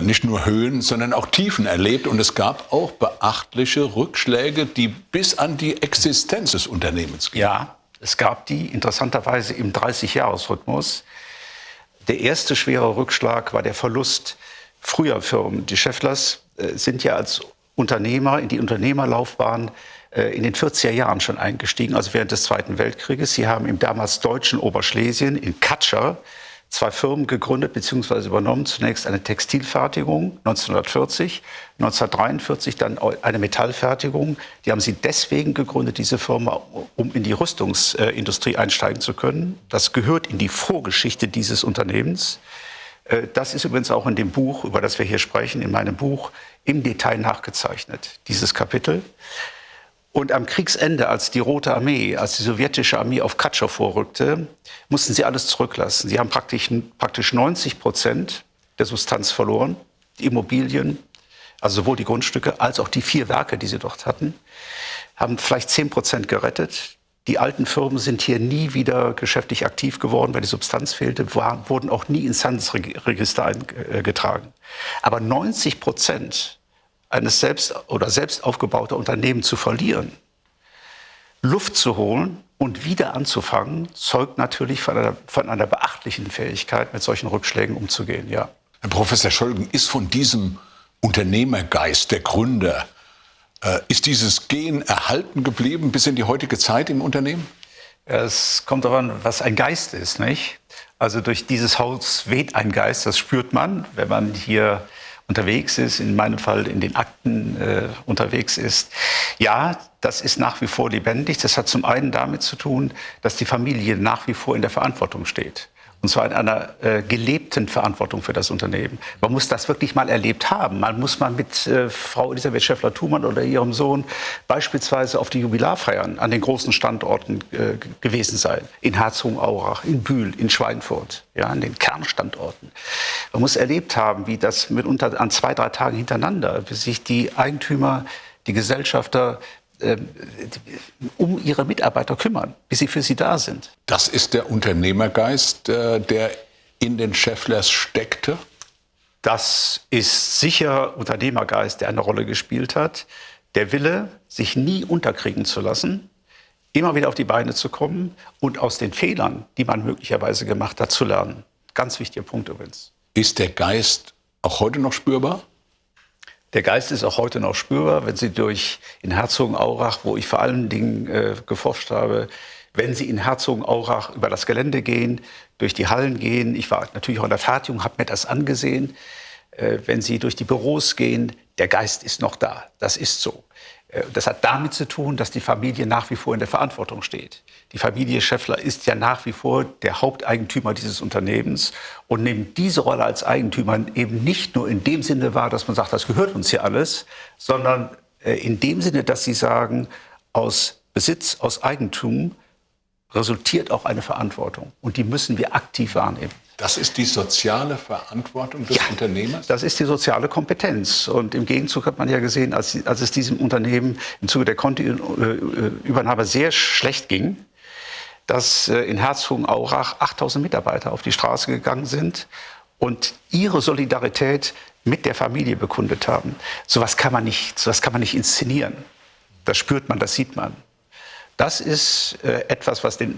nicht nur Höhen, sondern auch Tiefen erlebt. Und es gab auch beachtliche Rückschläge, die bis an die Existenz des Unternehmens gingen. Ja, es gab die interessanterweise im 30-Jahres-Rhythmus. Der erste schwere Rückschlag war der Verlust früher Firmen. Die Schaefflers sind ja als Unternehmer in die Unternehmerlaufbahn in den 40er Jahren schon eingestiegen, also während des Zweiten Weltkrieges. Sie haben im damals deutschen Oberschlesien in Katscher 2 Firmen gegründet bzw. übernommen. Zunächst eine Textilfertigung 1940, 1943 dann eine Metallfertigung. Die haben sie deswegen gegründet, diese Firma, um in die Rüstungsindustrie einsteigen zu können. Das gehört in die Vorgeschichte dieses Unternehmens. Das ist übrigens auch in dem Buch, über das wir hier sprechen, in meinem Buch im Detail nachgezeichnet, dieses Kapitel. Und am Kriegsende, als die Rote Armee, als die sowjetische Armee auf Katschow vorrückte, mussten sie alles zurücklassen. Sie haben praktisch 90% der Substanz verloren, die Immobilien, also sowohl die Grundstücke als auch die 4 Werke, die sie dort hatten, haben vielleicht 10% gerettet. Die alten Firmen sind hier nie wieder geschäftlich aktiv geworden, weil die Substanz fehlte, wurden auch nie ins Handelsregister eingetragen. Aber 90% eines selbst aufgebauter Unternehmen zu verlieren, Luft zu holen und wieder anzufangen, zeugt natürlich von einer beachtlichen Fähigkeit, mit solchen Rückschlägen umzugehen. Ja. Herr Professor Schölgen, ist von diesem Unternehmergeist der Gründer, ist dieses Gen erhalten geblieben bis in die heutige Zeit im Unternehmen? Es kommt darauf an, was ein Geist ist, nicht? Also durch dieses Haus weht ein Geist, das spürt man, wenn man hier unterwegs ist, in meinem Fall in den Akten unterwegs ist. Ja, das ist nach wie vor lebendig. Das hat zum einen damit zu tun, dass die Familie nach wie vor in der Verantwortung steht. Und zwar in einer gelebten Verantwortung für das Unternehmen. Man muss das wirklich mal erlebt haben. Man muss mal mit Frau Elisabeth Schaeffler-Thumann oder ihrem Sohn beispielsweise auf die Jubilarfeiern an den großen Standorten gewesen sein. In Herzogenaurach, in Bühl, in Schweinfurt, ja, an den Kernstandorten. Man muss erlebt haben, wie das mitunter an 2, 3 Tagen hintereinander, bis sich die Eigentümer, die Gesellschafter um ihre Mitarbeiter kümmern, bis sie für sie da sind. Das ist der Unternehmergeist, der in den Schaefflers steckte? Das ist sicher Unternehmergeist, der eine Rolle gespielt hat. Der Wille, sich nie unterkriegen zu lassen, immer wieder auf die Beine zu kommen und aus den Fehlern, die man möglicherweise gemacht hat, zu lernen. Ganz wichtiger Punkt übrigens. Ist der Geist auch heute noch spürbar? Der Geist ist auch heute noch spürbar, wenn Sie in Herzogenaurach, wo ich vor allen Dingen geforscht habe, wenn Sie in Herzogenaurach über das Gelände gehen, durch die Hallen gehen, ich war natürlich auch in der Fertigung, habe mir das angesehen, wenn Sie durch die Büros gehen, der Geist ist noch da, das ist so. Das hat damit zu tun, dass die Familie nach wie vor in der Verantwortung steht. Die Familie Schaeffler ist ja nach wie vor der Haupteigentümer dieses Unternehmens und nimmt diese Rolle als Eigentümer eben nicht nur in dem Sinne wahr, dass man sagt, das gehört uns hier alles, sondern in dem Sinne, dass sie sagen, aus Besitz, aus Eigentum resultiert auch eine Verantwortung. Und die müssen wir aktiv wahrnehmen. Das ist die soziale Verantwortung des Unternehmers? Das ist die soziale Kompetenz. Und im Gegenzug hat man ja gesehen, als es diesem Unternehmen im Zuge der Conti-Übernahme sehr schlecht ging, dass in Herzogenaurach 8000 Mitarbeiter auf die Straße gegangen sind und ihre Solidarität mit der Familie bekundet haben. Sowas kann man nicht inszenieren. Das spürt man, das sieht man. Das ist etwas, was den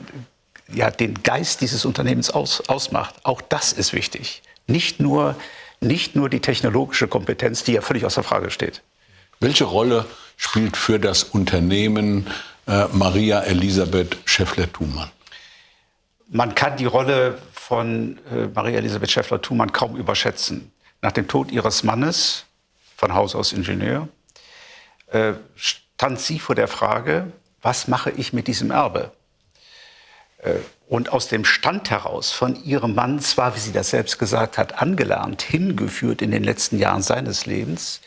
Geist dieses Unternehmens ausmacht. Auch das ist wichtig. Nicht nur die technologische Kompetenz, die ja völlig außer Frage steht. Welche Rolle spielt für das Unternehmen Maria Elisabeth Schaeffler-Thumann? Man kann die Rolle von Maria Elisabeth Schaeffler-Thumann kaum überschätzen. Nach dem Tod ihres Mannes, von Haus aus Ingenieur, stand sie vor der Frage, was mache ich mit diesem Erbe? Und aus dem Stand heraus von ihrem Mann, zwar, wie sie das selbst gesagt hat, angelernt, hingeführt in den letzten Jahren seines Lebens,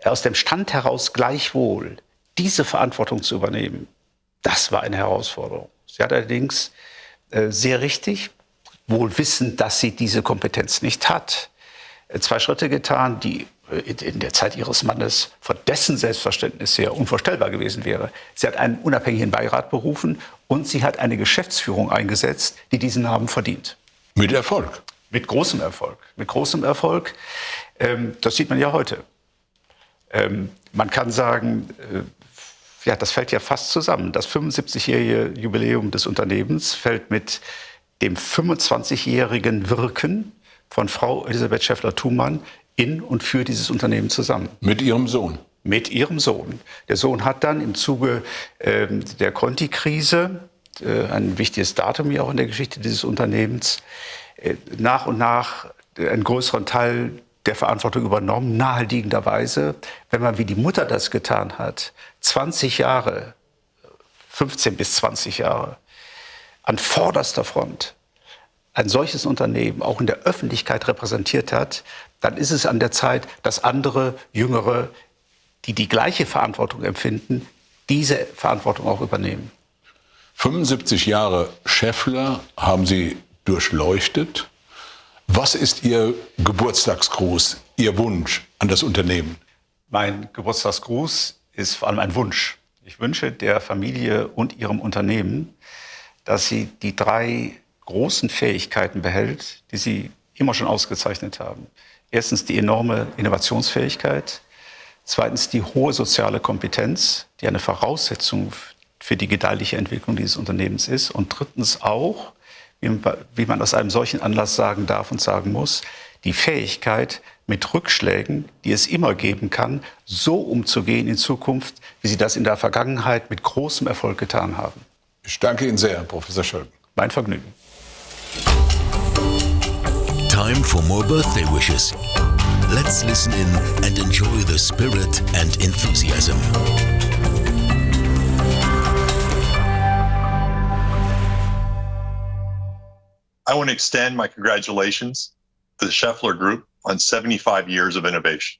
aus dem Stand heraus gleichwohl diese Verantwortung zu übernehmen, das war eine Herausforderung. Sie hat allerdings sehr richtig, wohl wissend, dass sie diese Kompetenz nicht hat, 2 Schritte getan, die in der Zeit ihres Mannes von dessen Selbstverständnis her unvorstellbar gewesen wäre. Sie hat einen unabhängigen Beirat berufen und sie hat eine Geschäftsführung eingesetzt, die diesen Namen verdient. Mit Erfolg? Mit großem Erfolg. Mit großem Erfolg. Das sieht man ja heute. Man kann sagen, das fällt ja fast zusammen. Das 75-jährige Jubiläum des Unternehmens fällt mit dem 25-jährigen Wirken von Frau Elisabeth Schaeffler-Thumann in und für dieses Unternehmen zusammen. Mit ihrem Sohn? Mit ihrem Sohn. Der Sohn hat dann im Zuge der Conti-Krise, ein wichtiges Datum ja auch in der Geschichte dieses Unternehmens, nach und nach einen größeren Teil der Verantwortung übernommen, naheliegenderweise, wenn man wie die Mutter das getan hat, 20 Jahre, 15 bis 20 Jahre, an vorderster Front ein solches Unternehmen auch in der Öffentlichkeit repräsentiert hat, dann ist es an der Zeit, dass andere, Jüngere, die die gleiche Verantwortung empfinden, diese Verantwortung auch übernehmen. 75 Jahre Schaeffler haben Sie durchleuchtet. Was ist Ihr Geburtstagsgruß, Ihr Wunsch an das Unternehmen? Mein Geburtstagsgruß ist vor allem ein Wunsch. Ich wünsche der Familie und ihrem Unternehmen, dass sie die 3 großen Fähigkeiten behält, die sie immer schon ausgezeichnet haben. Erstens die enorme Innovationsfähigkeit, zweitens die hohe soziale Kompetenz, die eine Voraussetzung für die gedeihliche Entwicklung dieses Unternehmens ist, und drittens auch, wie man aus einem solchen Anlass sagen darf und sagen muss, die Fähigkeit, mit Rückschlägen, die es immer geben kann, so umzugehen in Zukunft, wie Sie das in der Vergangenheit mit großem Erfolg getan haben. Ich danke Ihnen sehr, Professor Schölgen. Mein Vergnügen. Time for more birthday wishes. Let's listen in and enjoy the spirit and enthusiasm. I want to extend my congratulations to the Schaeffler Group on 75 years of innovation.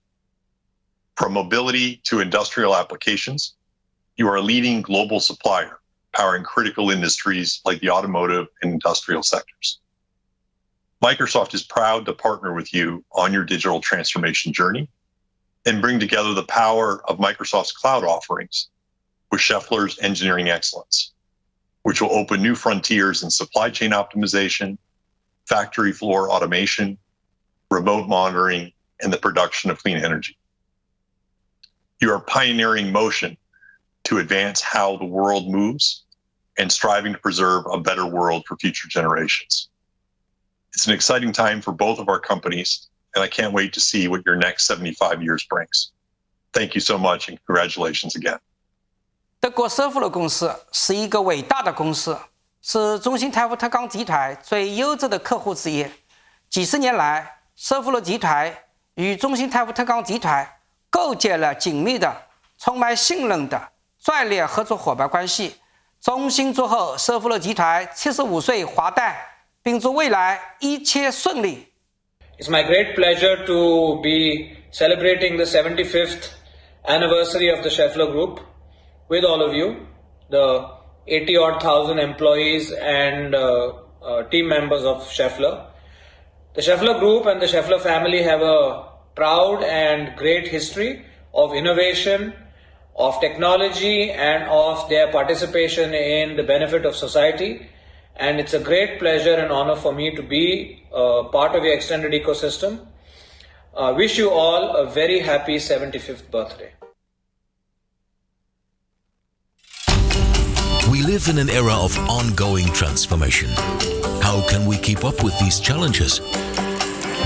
From mobility to industrial applications, you are a leading global supplier, powering critical industries like the automotive and industrial sectors. Microsoft is proud to partner with you on your digital transformation journey and bring together the power of Microsoft's cloud offerings with Schaeffler's engineering excellence, which will open new frontiers in supply chain optimization, factory floor automation, remote monitoring, and the production of clean energy. You are pioneering motion to advance how the world moves and striving to preserve a better world for future generations. It's an exciting time for both of our companies, and I can't wait to see what your next 75 years brings. Thank you so much, and congratulations again. 德国舍夫勒公司是一个伟大的公司，是中信泰富特钢集团最优质的客户之一。几十年来，舍夫勒集团与中信泰富特钢集团构建了紧密的、充满信任的战略合作伙伴关系。衷心祝贺舍夫勒集团75岁华诞，并祝未来一切顺利。It's my great pleasure to be celebrating the 75th anniversary of the Schaeffler Group with all of you, the 80,000 employees and team members of Schaeffler. The Schaeffler Group and the Schaeffler family have a proud and great history of innovation, of technology, and of their participation in the benefit of society. And it's a great pleasure and honor for me to be part of your extended ecosystem. Wish you all a very happy 75th birthday. We live in an era of ongoing transformation. How can we keep up with these challenges?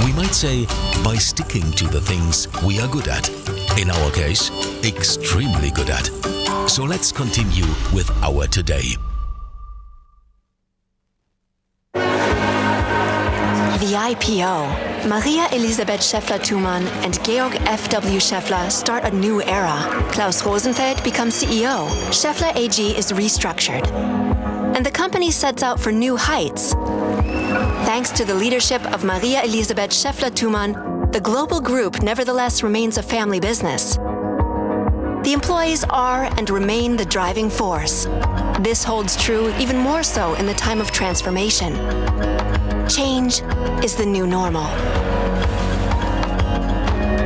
We might say by sticking to the things we are good at. In our case, extremely good at. So let's continue with our today. The IPO. Maria Elisabeth Schaeffler-Thumann and Georg F.W. Schaeffler start a new era. Klaus Rosenfeld becomes CEO. Schaeffler AG is restructured. And the company sets out for new heights. Thanks to the leadership of Maria Elisabeth Schaeffler-Thumann, the global group nevertheless remains a family business. The employees are and remain the driving force. This holds true even more so in the time of transformation. Change is the new normal.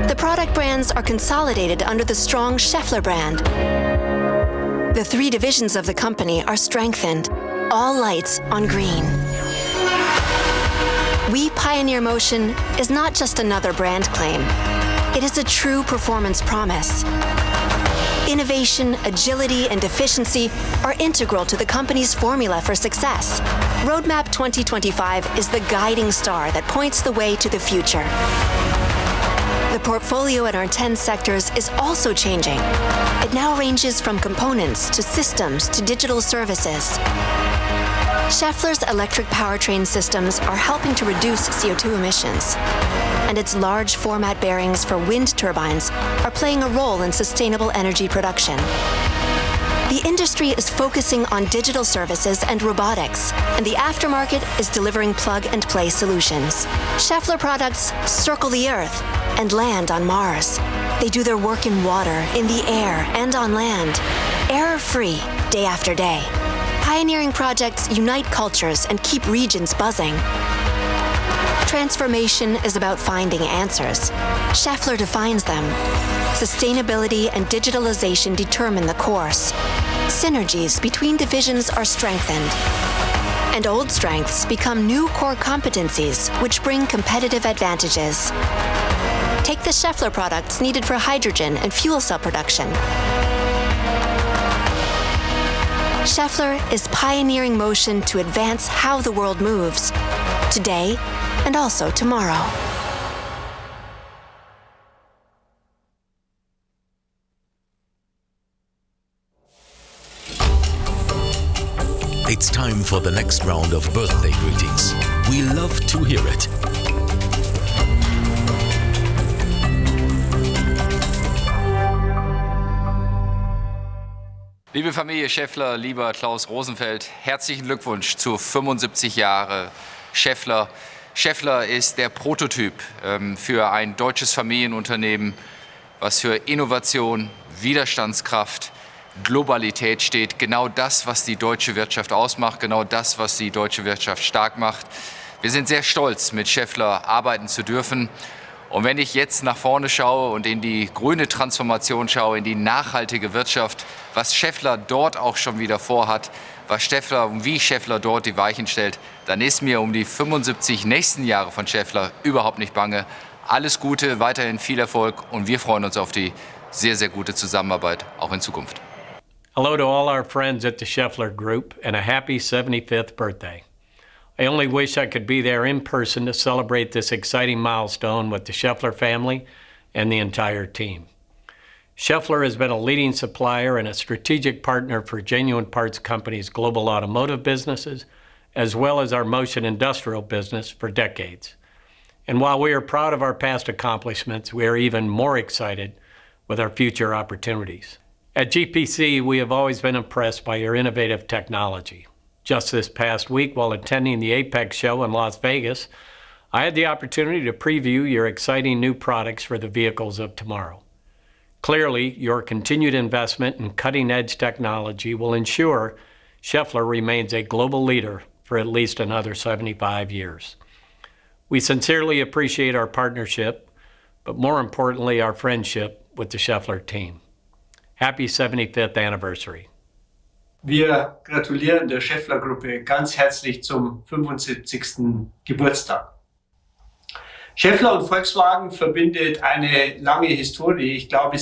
The product brands are consolidated under the strong Schaeffler brand. The 3 divisions of the company are strengthened, all lights on green. We Pioneer Motion is not just another brand claim. It is a true performance promise. Innovation, agility, and efficiency are integral to the company's formula for success. Roadmap 2025 is the guiding star that points the way to the future. The portfolio in our 10 sectors is also changing. It now ranges from components to systems to digital services. Schaeffler's electric powertrain systems are helping to reduce CO2 emissions, and its large format bearings for wind turbines are playing a role in sustainable energy production. The industry is focusing on digital services and robotics, and the aftermarket is delivering plug-and-play solutions. Schaeffler products circle the Earth and land on Mars. They do their work in water, in the air, and on land, error-free, day after day. Pioneering projects unite cultures and keep regions buzzing. Transformation is about finding answers. Schaeffler defines them. Sustainability and digitalization determine the course. Synergies between divisions are strengthened. And old strengths become new core competencies, which bring competitive advantages. Take the Schaeffler products needed for hydrogen and fuel cell production. Schaeffler is pioneering motion to advance how the world moves, today and also tomorrow. It's time for the next round of birthday greetings. We love to hear it. Liebe Familie Schaeffler, lieber Klaus Rosenfeld, herzlichen Glückwunsch zu 75 Jahre Schaeffler. Schaeffler ist der Prototyp für ein deutsches Familienunternehmen, was für Innovation, Widerstandskraft, Globalität steht. Genau das, was die deutsche Wirtschaft ausmacht, genau das, was die deutsche Wirtschaft stark macht. Wir sind sehr stolz, mit Schaeffler arbeiten zu dürfen. Und wenn ich jetzt nach vorne schaue und in die grüne Transformation schaue, in die nachhaltige Wirtschaft, was Schaeffler dort auch schon wieder vorhat, was Schaeffler und wie Schaeffler dort die Weichen stellt, dann ist mir um die 75 nächsten Jahre von Schaeffler überhaupt nicht bange. Alles Gute, weiterhin viel Erfolg und wir freuen uns auf die sehr, sehr gute Zusammenarbeit auch in Zukunft. Hello to all our friends at the Schaeffler Group and a happy 75th birthday. I only wish I could be there in person to celebrate this exciting milestone with the Schaeffler family and the entire team. Schaeffler has been a leading supplier and a strategic partner for Genuine Parts Company's global automotive businesses, as well as our motion industrial business for decades. And while we are proud of our past accomplishments, we are even more excited with our future opportunities. At GPC, we have always been impressed by your innovative technology. Just this past week, while attending the APEX show in Las Vegas, I had the opportunity to preview your exciting new products for the vehicles of tomorrow. Clearly, your continued investment in cutting-edge technology will ensure Schaeffler remains a global leader for at least another 75 years. We sincerely appreciate our partnership, but more importantly, our friendship with the Schaeffler team. Happy 75th anniversary. Wir gratulieren der Schaeffler-Gruppe ganz herzlich zum 75. Geburtstag. Schaeffler und Volkswagen verbindet eine lange Historie. Ich glaube,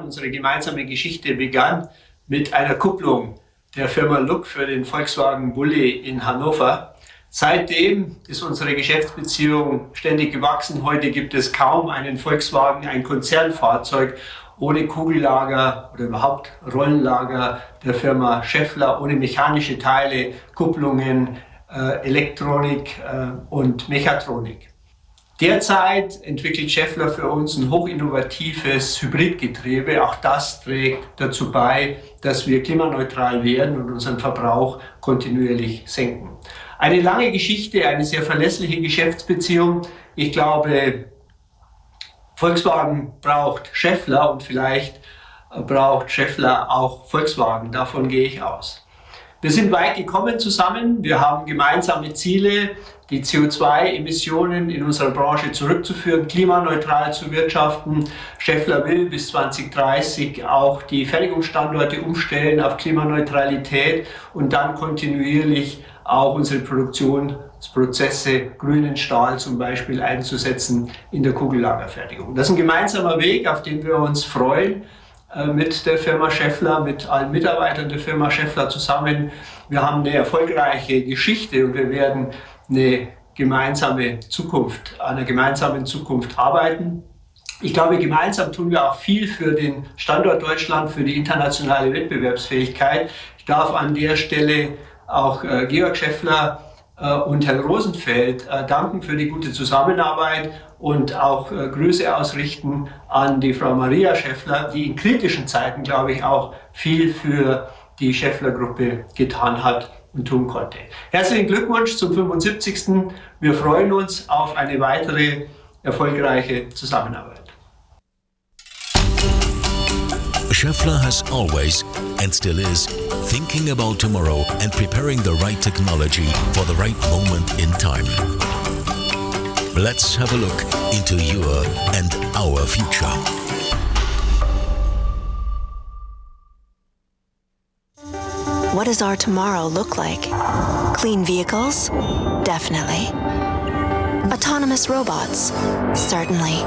unsere gemeinsame Geschichte begann mit einer Kupplung der Firma Look für den Volkswagen Bulli in Hannover. Seitdem ist unsere Geschäftsbeziehung ständig gewachsen. Heute gibt es kaum einen Volkswagen, ein Konzernfahrzeug, ohne Kugellager oder überhaupt Rollenlager der Firma Schaeffler, ohne mechanische Teile, Kupplungen, Elektronik und Mechatronik. Derzeit entwickelt Schaeffler für uns ein hochinnovatives Hybridgetriebe. Auch das trägt dazu bei, dass wir klimaneutral werden und unseren Verbrauch kontinuierlich senken. Eine lange Geschichte, eine sehr verlässliche Geschäftsbeziehung. Ich glaube, Volkswagen braucht Schaeffler und vielleicht braucht Schaeffler auch Volkswagen. Davon gehe ich aus. Wir sind weit gekommen zusammen. Wir haben gemeinsame Ziele, die CO2-Emissionen in unserer Branche zurückzuführen, klimaneutral zu wirtschaften. Schaeffler will bis 2030 auch die Fertigungsstandorte umstellen auf Klimaneutralität und dann kontinuierlich auch unsere Produktionsprozesse, grünen Stahl zum Beispiel, einzusetzen in der Kugellagerfertigung. Das ist ein gemeinsamer Weg, auf den wir uns freuen, mit der Firma Schaeffler, mit allen Mitarbeitern der Firma Schaeffler zusammen. Wir haben eine erfolgreiche Geschichte und wir werden an einer gemeinsamen Zukunft arbeiten. Ich glaube, gemeinsam tun wir auch viel für den Standort Deutschland, für die internationale Wettbewerbsfähigkeit. Ich darf an der Stelle auch Georg Schaeffler und Herrn Rosenfeld danken für die gute Zusammenarbeit und auch Grüße ausrichten an die Frau Maria Schaeffler, die in kritischen Zeiten, glaube ich, auch viel für die Schaeffler-Gruppe getan hat und tun konnte. Herzlichen Glückwunsch zum 75. Wir freuen uns auf eine weitere erfolgreiche Zusammenarbeit. Schaeffler has always, and still is, thinking about tomorrow and preparing the right technology for the right moment in time. Let's have a look into your and our future. What does our tomorrow look like? Clean vehicles? Definitely. Autonomous robots? Certainly.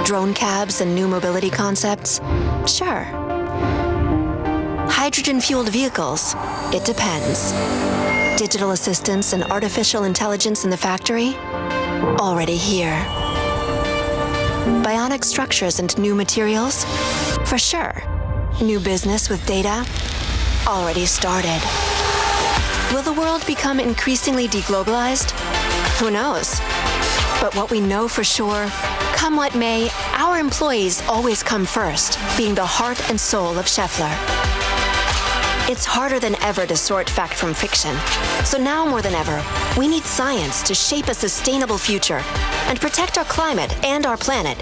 Drone cabs and new mobility concepts? Sure. Hydrogen-fueled vehicles? It depends. Digital assistants and artificial intelligence in the factory? Already here. Bionic structures and new materials? For sure. New business with data? Already started. Will the world become increasingly deglobalized? Who knows? But what we know for sure, come what may, our employees always come first, being the heart and soul of Schaeffler. It's harder than ever to sort fact from fiction. So now more than ever, we need science to shape a sustainable future and protect our climate and our planet.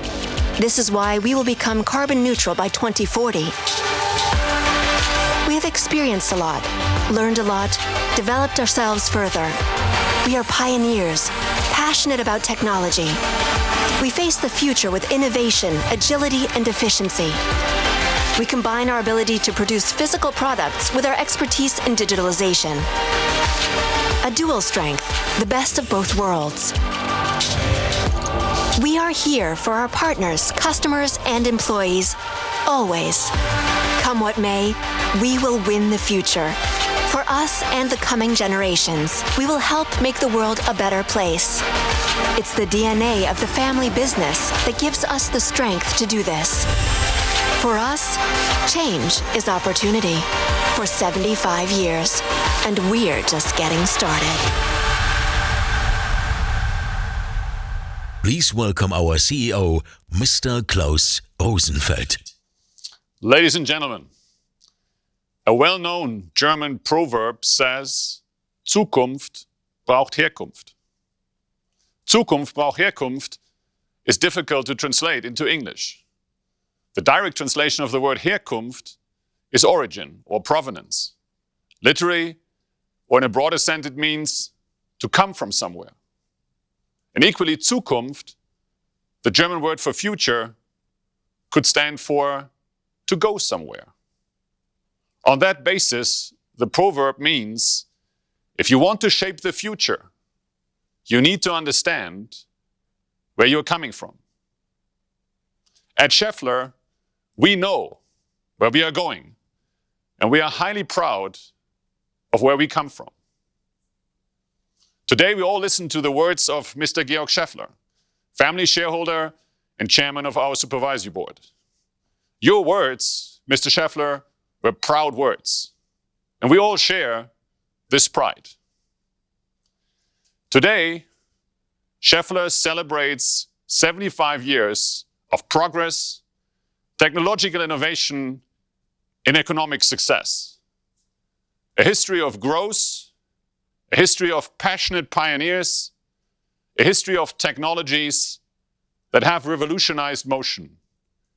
This is why we will become carbon neutral by 2040. We have experienced a lot, learned a lot, developed ourselves further. We are pioneers, passionate about technology. We face the future with innovation, agility, and efficiency. We combine our ability to produce physical products with our expertise in digitalization. A dual strength, the best of both worlds. We are here for our partners, customers, and employees, always. Come what may, we will win the future. For us and the coming generations, we will help make the world a better place. It's the DNA of the family business that gives us the strength to do this. For us, change is opportunity for 75 years, and we're just getting started. Please welcome our CEO, Mr. Klaus Rosenfeld. Ladies and gentlemen, a well-known German proverb says, Zukunft braucht Herkunft. Zukunft braucht Herkunft is difficult to translate into English. The direct translation of the word Herkunft is origin or provenance. Literally, or in a broader sense, it means to come from somewhere. And equally, Zukunft, the German word for future, could stand for to go somewhere. On that basis, the proverb means if you want to shape the future, you need to understand where you're coming from. At Schaeffler, we know where we are going, and we are highly proud of where we come from. Today, we all listen to the words of Mr. Georg Schaeffler, family shareholder and chairman of our supervisory board. Your words, Mr. Schaeffler, were proud words, and we all share this pride. Today, Schaeffler celebrates 75 years of progress, technological innovation, and economic success. A history of growth, a history of passionate pioneers, a history of technologies that have revolutionized motion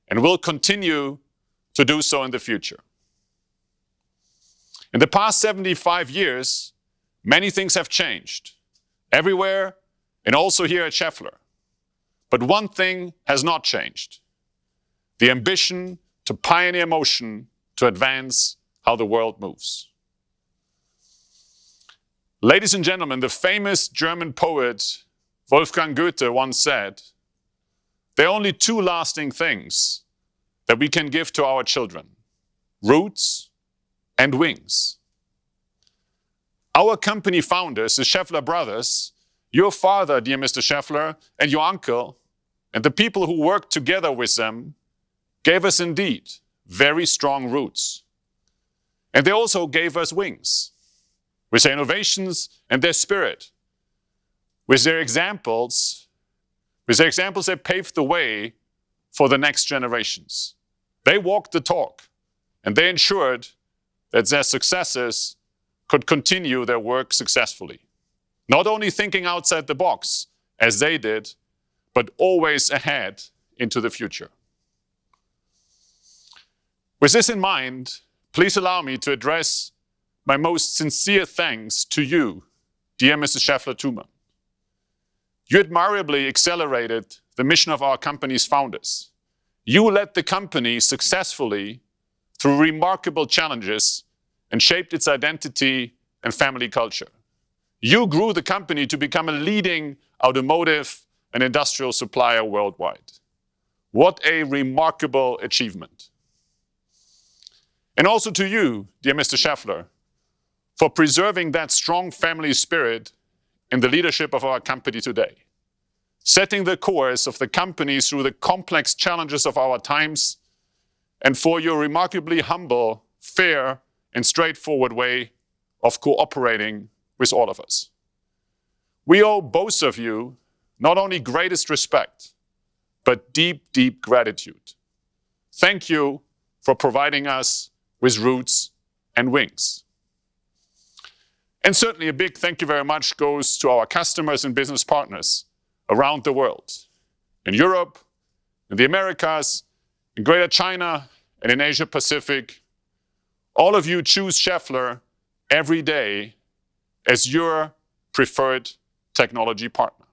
and will continue to do so in the future. In the past 75 years, many things have changed, everywhere and also here at Schaeffler. But one thing has not changed: the ambition to pioneer motion to advance how the world moves. Ladies and gentlemen, the famous German poet Wolfgang Goethe once said, there are only two lasting things that we can give to our children: roots and wings. Our company founders, the Schaeffler brothers, your father, dear Mr. Schaeffler, and your uncle, and the people who worked together with them, gave us indeed very strong roots. And they also gave us wings. with their innovations and their spirit, with their examples that paved the way for the next generations. They walked the talk, and they ensured that their successors could continue their work successfully. Not only thinking outside the box, as they did, but always ahead into the future. With this in mind, please allow me to address my most sincere thanks to you, dear Mrs. Schaeffler-Thumann. You admirably accelerated the mission of our company's founders. You led the company successfully through remarkable challenges and shaped its identity and family culture. You grew the company to become a leading automotive and industrial supplier worldwide. What a remarkable achievement. And also to you, dear Mr. Schaeffler, for preserving that strong family spirit in the leadership of our company today, setting the course of the company through the complex challenges of our times, and for your remarkably humble, fair, and straightforward way of cooperating with all of us. We owe both of you not only greatest respect, but deep, deep gratitude. Thank you for providing us with roots and wings. And certainly a big thank you very much goes to our customers and business partners around the world, in Europe, in the Americas, in Greater China, and in Asia Pacific. All of you choose Schaeffler every day as your preferred technology partner.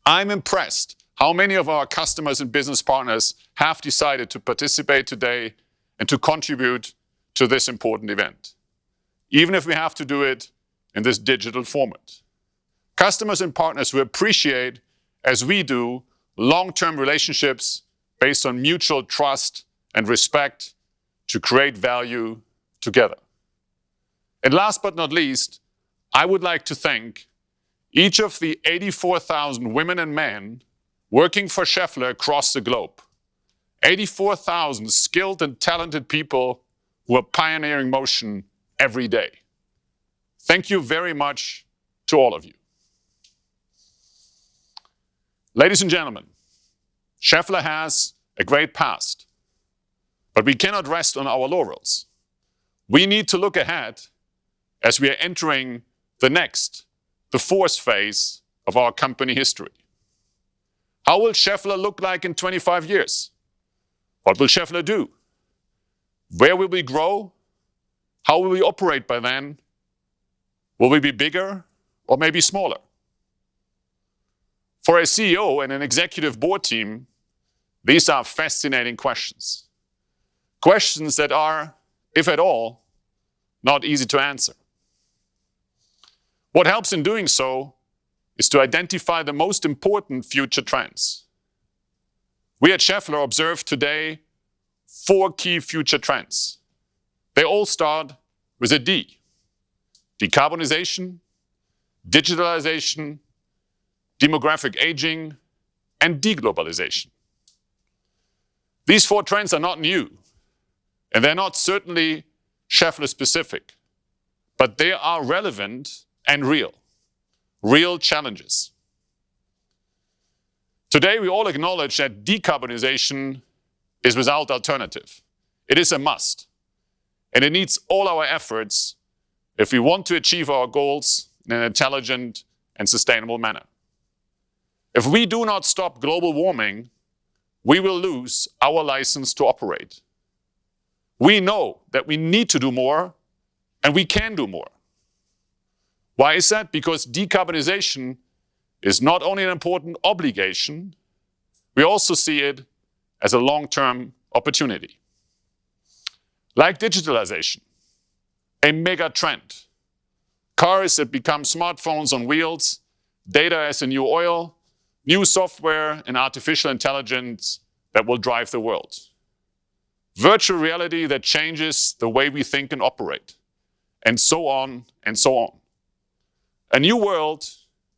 I'm impressed how many of our customers and business partners have decided to participate today and to contribute to this important event, even if we have to do it in this digital format. Customers and partners who appreciate, as we do, long-term relationships based on mutual trust and respect to create value together. And last but not least, I would like to thank each of the 84,000 women and men working for Schaeffler across the globe. 84,000 skilled and talented people who are pioneering motion every day. Thank you very much to all of you. Ladies and gentlemen, Schaeffler has a great past, but we cannot rest on our laurels. We need to look ahead as we are entering the fourth phase of our company history. How will Schaeffler look like in 25 years? What will Schaeffler do? Where will we grow? How will we operate by then? Will we be bigger or maybe smaller? For a CEO and an executive board team, these are fascinating questions. Questions that are, if at all, not easy to answer. What helps in doing so is to identify the most important future trends. We at Schaeffler observe today 4 key future trends. They all start with a D: decarbonization, digitalization, demographic aging, and deglobalization. These 4 trends are not new, and they're not certainly Schaeffler specific, but they are relevant and real challenges. Today, we all acknowledge that decarbonization is without alternative. It is a must, and it needs all our efforts if we want to achieve our goals in an intelligent and sustainable manner. If we do not stop global warming, we will lose our license to operate. We know that we need to do more, and we can do more. Why is that? Because decarbonization is not only an important obligation, we also see it as a long-term opportunity. Like digitalization, a mega trend. Cars that become smartphones on wheels, data as a new oil, new software and artificial intelligence that will drive the world. Virtual reality that changes the way we think and operate, and so on and so on. A new world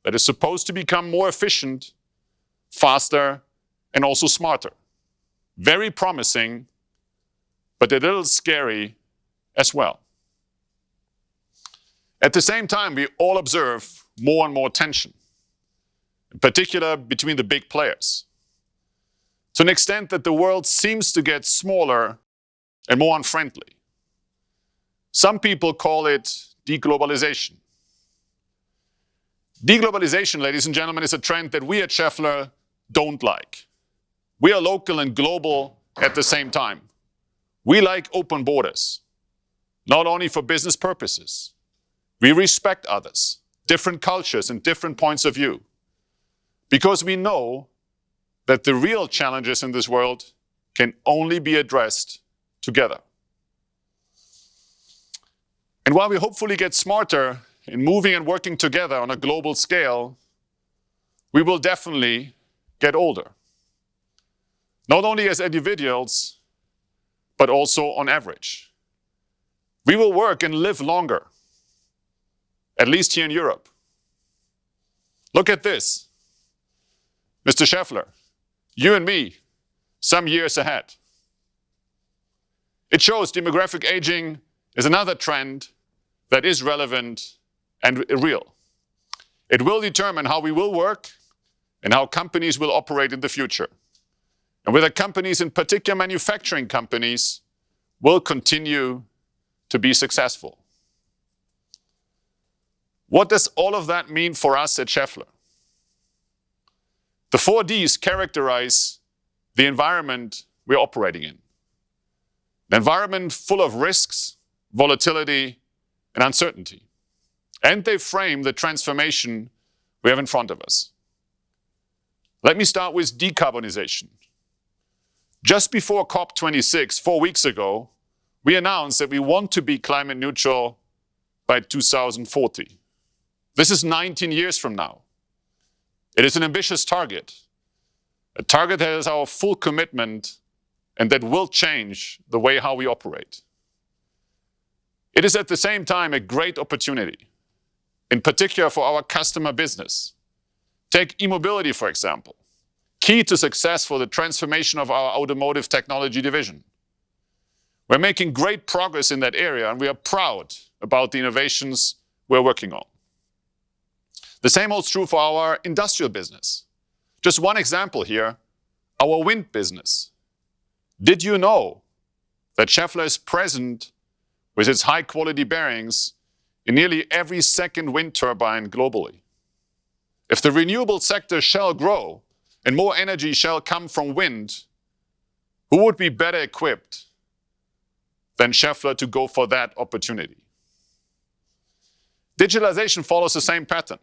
that is supposed to become more efficient, faster, and also smarter. Very promising, but a little scary as well. At the same time, we all observe more and more tension, in particular between the big players, to an extent that the world seems to get smaller and more unfriendly. Some people call it deglobalization. Deglobalization, ladies and gentlemen, is a trend that we at Schaeffler don't like. We are local and global at the same time. We like open borders, not only for business purposes. We respect others, different cultures and different points of view, because we know that the real challenges in this world can only be addressed together. And while we hopefully get smarter in moving and working together on a global scale, we will definitely get older. Not only as individuals, but also on average. We will work and live longer, at least here in Europe. Look at this. Mr. Schaeffler, you and me, some years ahead. It shows demographic aging is another trend that is relevant and real. It will determine how we will work and how companies will operate in the future, and whether companies, in particular manufacturing companies, will continue to be successful. What does all of that mean for us at Schaeffler? The 4 Ds characterize the environment we're operating in. An environment full of risks, volatility, and uncertainty. And they frame the transformation we have in front of us. Let me start with decarbonization. Just before COP26, 4 weeks ago, we announced that we want to be climate neutral by 2040. This is 19 years from now. It is an ambitious target, a target that has our full commitment and that will change the way how we operate. It is at the same time a great opportunity, in particular for our customer business. Take e-mobility, for example, key to success for the transformation of our automotive technology division. We're making great progress in that area, and we are proud about the innovations we're working on. The same holds true for our industrial business. Just one example here, our wind business. Did you know that Schaeffler is present with its high-quality bearings in nearly every second wind turbine globally? If the renewable sector shall grow and more energy shall come from wind, who would be better equipped than Schaeffler to go for that opportunity? Digitalization follows the same pattern,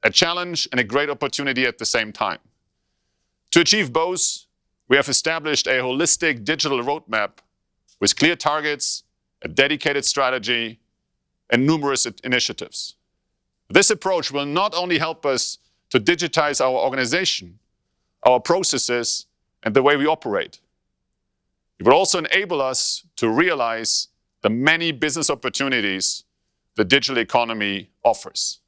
a challenge and a great opportunity at the same time. To achieve both, we have established a holistic digital roadmap with clear targets, a dedicated strategy, and numerous initiatives. This approach will not only help us to digitize our organization, our processes, and the way we operate. It will also enable us to realize the many business opportunities the digital economy offers.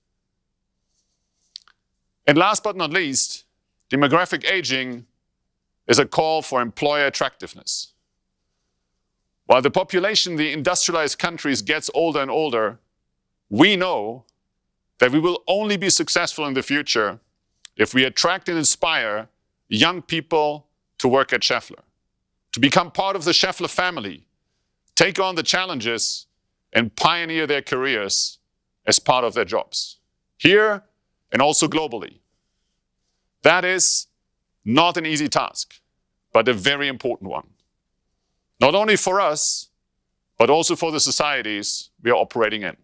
And last but not least, demographic aging is a call for employer attractiveness. While the population in the industrialized countries gets older and older, we know that we will only be successful in the future if we attract and inspire young people to work at Schaeffler, to become part of the Schaeffler family, take on the challenges, and pioneer their careers as part of their jobs, here and also globally. That is not an easy task, but a very important one. Not only for us, but also for the societies we are operating in.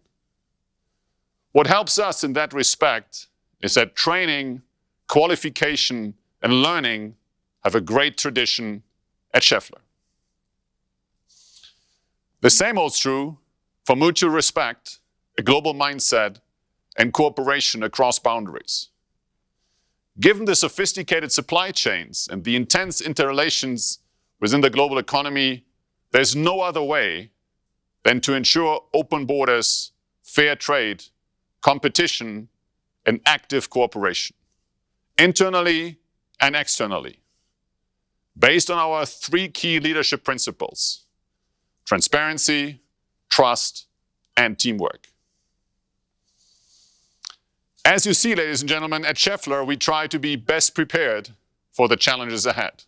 What helps us in that respect is that training, qualification, and learning have a great tradition at Schaeffler. The same holds true for mutual respect, a global mindset, and cooperation across boundaries. Given the sophisticated supply chains and the intense interrelations within the global economy, there's no other way than to ensure open borders, fair trade, competition, and active cooperation, internally and externally, based on our 3 key leadership principles: transparency, trust, and teamwork. As you see, ladies and gentlemen, at Schaeffler, we try to be best prepared for the challenges ahead.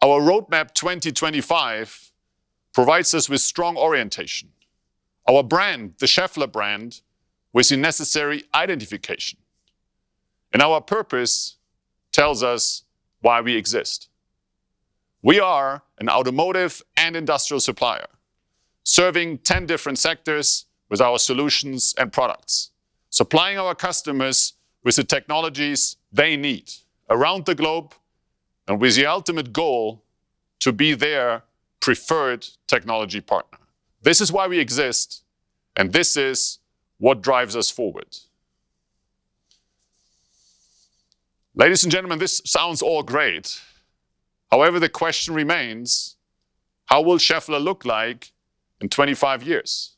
Our roadmap 2025 provides us with strong orientation. Our brand, the Schaeffler brand, with the necessary identification. And our purpose tells us why we exist. We are an automotive and industrial supplier, serving 10 different sectors with our solutions and products, supplying our customers with the technologies they need around the globe, and with the ultimate goal to be their preferred technology partner. This is why we exist, and this is what drives us forward. Ladies and gentlemen, this sounds all great. However, the question remains, how will Schaeffler look like in 25 years?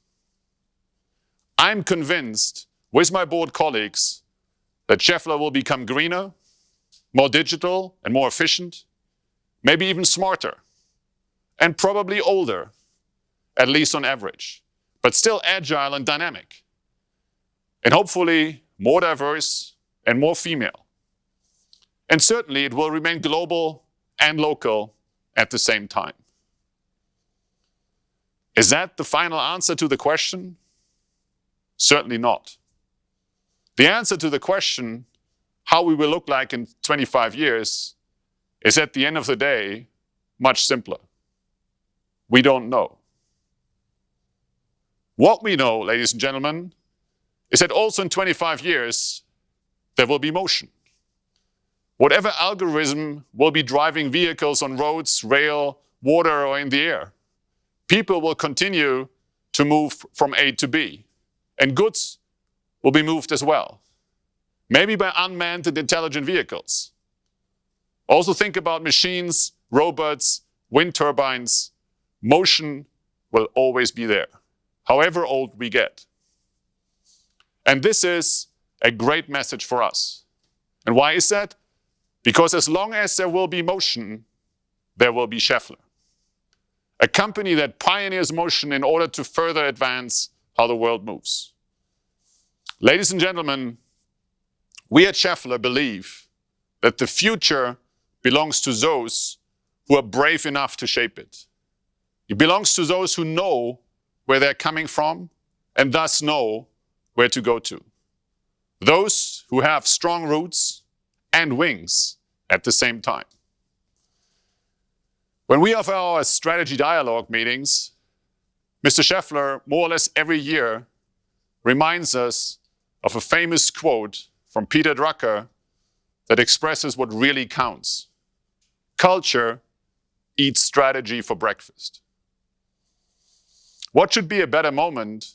I'm convinced, with my board colleagues, that Schaeffler will become greener, more digital and more efficient, maybe even smarter, and probably older, at least on average, but still agile and dynamic, and hopefully more diverse and more female. And certainly it will remain global and local at the same time. Is that the final answer to the question? Certainly not. The answer to the question, how we will look like in 25 years, is at the end of the day, much simpler. We don't know. What we know, ladies and gentlemen, is that also in 25 years, there will be motion. Whatever algorithm will be driving vehicles on roads, rail, water, or in the air, people will continue to move from A to B, and goods will be moved as well, maybe by unmanned and intelligent vehicles. Also think about machines, robots, wind turbines. Motion will always be there, however old we get. And this is a great message for us. And why is that? Because as long as there will be motion, there will be Schaeffler. A company that pioneers motion in order to further advance how the world moves. Ladies and gentlemen, we at Schaeffler believe that the future belongs to those who are brave enough to shape it. It belongs to those who know where they're coming from and thus know where to go to. Those who have strong roots and wings at the same time. When we have our strategy dialogue meetings, Mr. Schaeffler, more or less every year, reminds us of a famous quote from Peter Drucker that expresses what really counts. Culture eats strategy for breakfast. What should be a better moment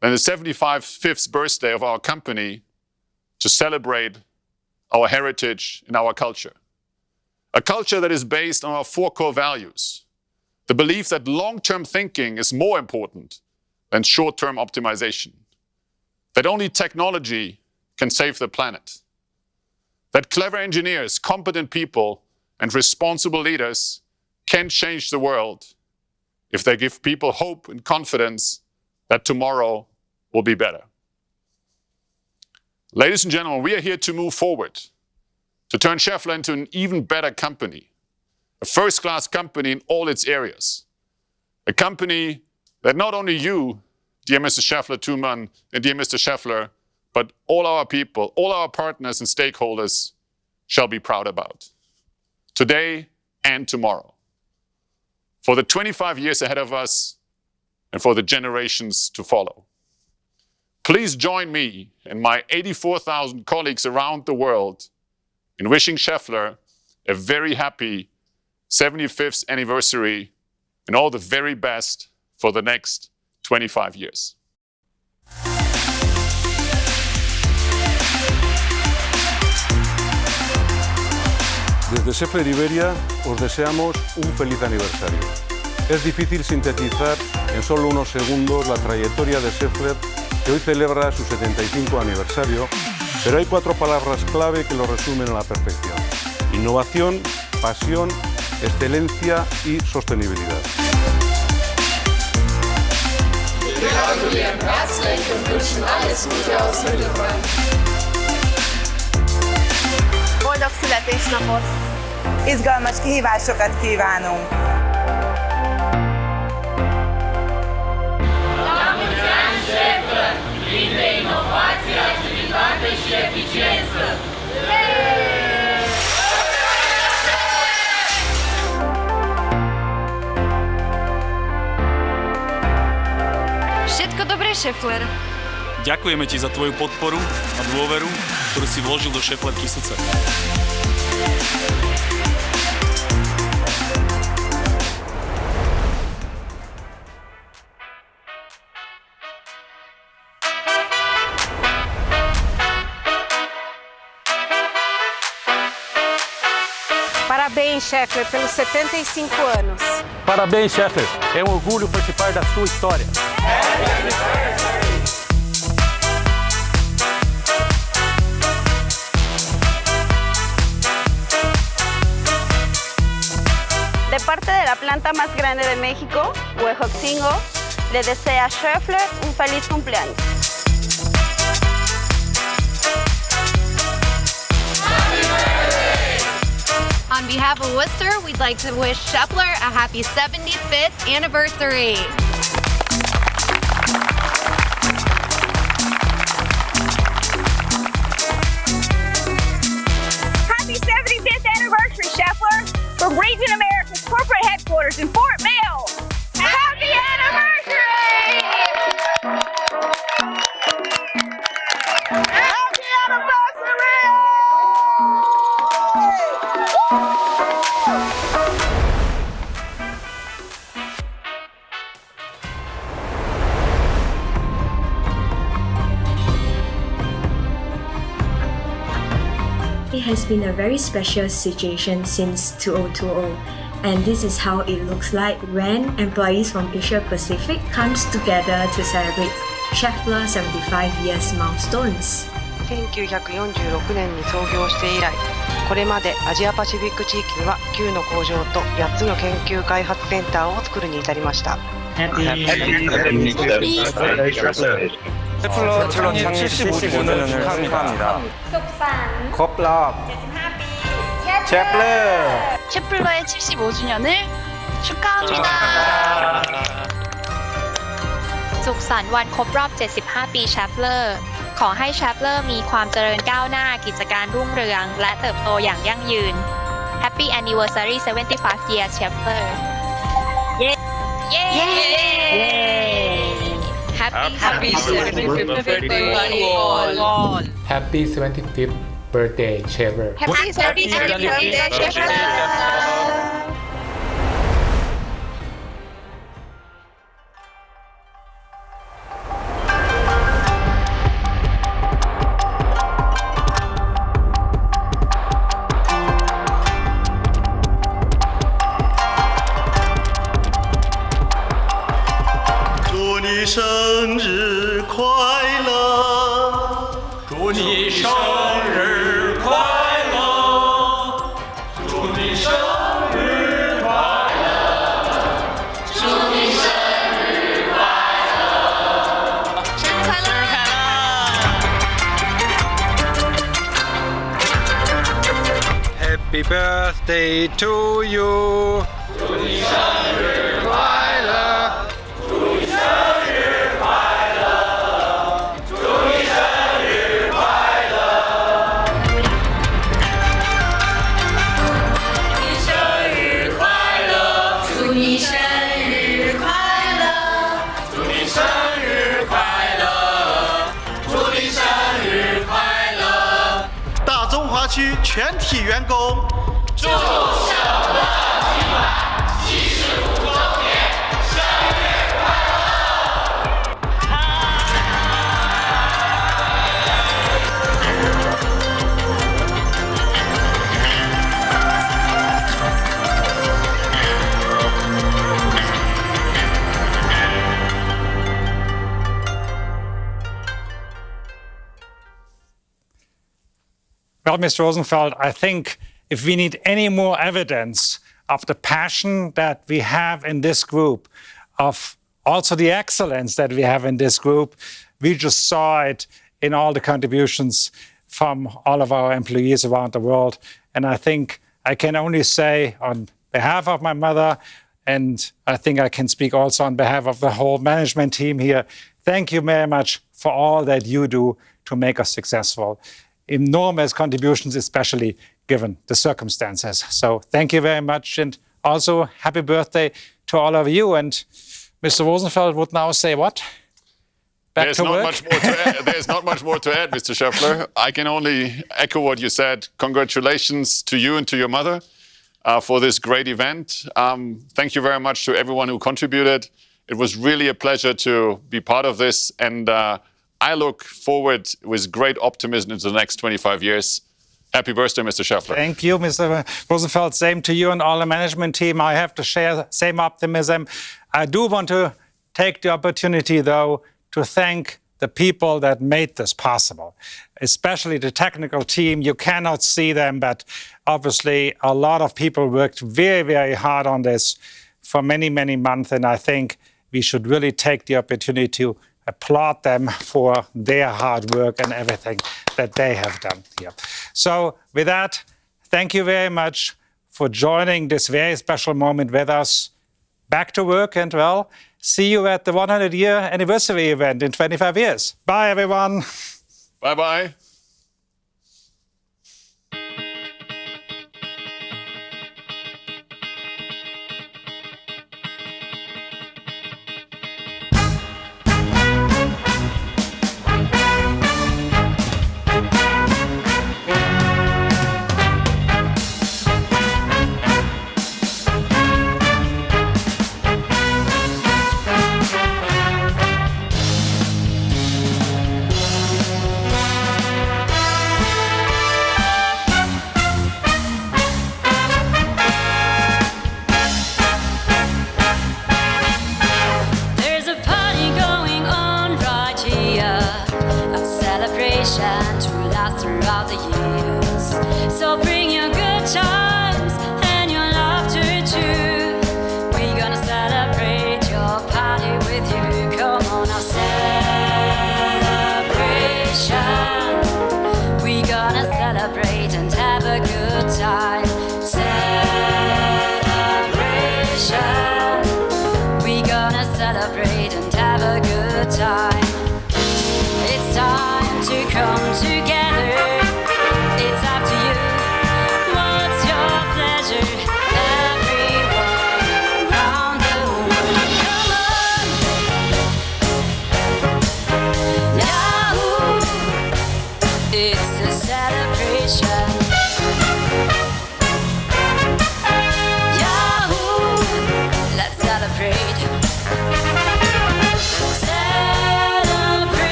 than the 75th birthday of our company to celebrate our heritage and our culture? A culture that is based on our 4 core values. The belief that long-term thinking is more important than short-term optimization. That only technology can save the planet. That clever engineers, competent people, and responsible leaders can change the world if they give people hope and confidence that tomorrow will be better. Ladies and gentlemen, we are here to move forward, to turn Schaeffler into an even better company, a first-class company in all its areas, a company that not only you, dear Mr. Schaeffler-Thumann and dear Mr. Schaeffler, but all our people, all our partners and stakeholders shall be proud about, today and tomorrow, for the 25 years ahead of us and for the generations to follow. Please join me and my 84,000 colleagues around the world in wishing Schaeffler a very happy 75th anniversary and all the very best for the next 25 years. Desde Schaeffler Iberia os deseamos un feliz aniversario. Es difícil sintetizar en solo unos segundos la trayectoria de Schaeffler, que hoy celebra su 75 aniversario, pero hay 4 palabras clave que lo resumen a la perfección: innovación, pasión, excelencia y sostenibilidad. gratulieren herzlich und wünschen alles Gute aus Mittelfranken. Boldog születésnapot! Izgalmas kihívásokat kívánunk! Szépen, liebe innowacja, czyli wartość eficjency. Všetko dobré, Šéffler. Ďakujeme ti za tvoju podporu a dôveru, ktorú si vložil do Šéfflerky srdce. Parabéns, Schaeffler, pelos 75 anos. Parabéns, Schaeffler. É um orgulho participar da sua história. De parte de la planta más grande de México, Huejotzingo, le desea a Schaeffler un feliz cumpleaños. On behalf of Worcester, we'd like to wish Schaeffler a happy 75th anniversary. Happy 75th anniversary, Schaeffler, from Region America's corporate headquarters in Fort Mill. Happy anniversary! Happy anniversary! It has been a very special situation since 2020, and this is how it looks like when employees from Asia Pacific comes together to celebrate Schaeffler 75 years milestones. 1946年に創業して以来、これまでアジアパシフィック地域には9の工場と8つの研究開発センターを作るに至りました。셰플러 창립 75주년을 축하합니다. 컵랍 셰플러 셰플러의 75주년을 축하합니다. สุขสันต์วันครบรอบ 75 ปีแชฟเลอร์ ขอให้แชฟเลอร์มีความเจริญก้าวหน้ากิจการรุ่งเรืองและเติบโตอย่างยั่งยืน Happy Anniversary 75 years Schaeffler เย้เย้Happy 75th birthday all Happy 75th birthday Schaeffler Happy 75th birthday Schaeffler生日快乐！祝你生日快乐！祝你生日快乐！祝你生日快乐！生日快乐 ！Happy birthday to you！ 祝你生日快乐！ 区全体员工，祝셰플러集团75周年生日快乐！ Well, Mr. Rosenfeld, I think if we need any more evidence of the passion that we have in this group of also the excellence that we have in this group. We just saw it in all the contributions from all of our employees around the world. And I think I can only say on behalf of my mother, and I think I can speak also on behalf of the whole management team here, thank you very much for all that you do to make us successful. Enormous contributions, especially given the circumstances. So thank you very much, and also happy birthday to all of you. And Mr. Rosenfeld would now say what? Back to work? There's not much more to add, Mr. Schäffler. I can only echo what you said. Congratulations to you and to your mother for this great event. Thank you very much to everyone who contributed. It was really a pleasure to be part of this, and I look forward with great optimism into the next 25 years. Happy birthday, Mr. Schaeffler. Thank you, Mr. Rosenfeld. Same to you and all the management team. I have to share the same optimism. I do want to take the opportunity, though, to thank the people that made this possible, especially the technical team. You cannot see them, but obviously a lot of people worked very, very hard on this for many, many months, and I think we should really take the opportunity to applaud them for their hard work and everything that they have done here. So with that, thank you very much for joining this very special moment with us. Back to work, and well, see you at the 100-year anniversary event in 25 years. Bye, everyone. Bye-bye.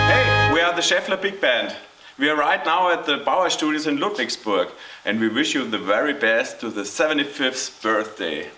Hey, we are the Schaeffler Big Band. We are right now at the Bauer Studios in Ludwigsburg, and we wish you the very best to the 75th birthday.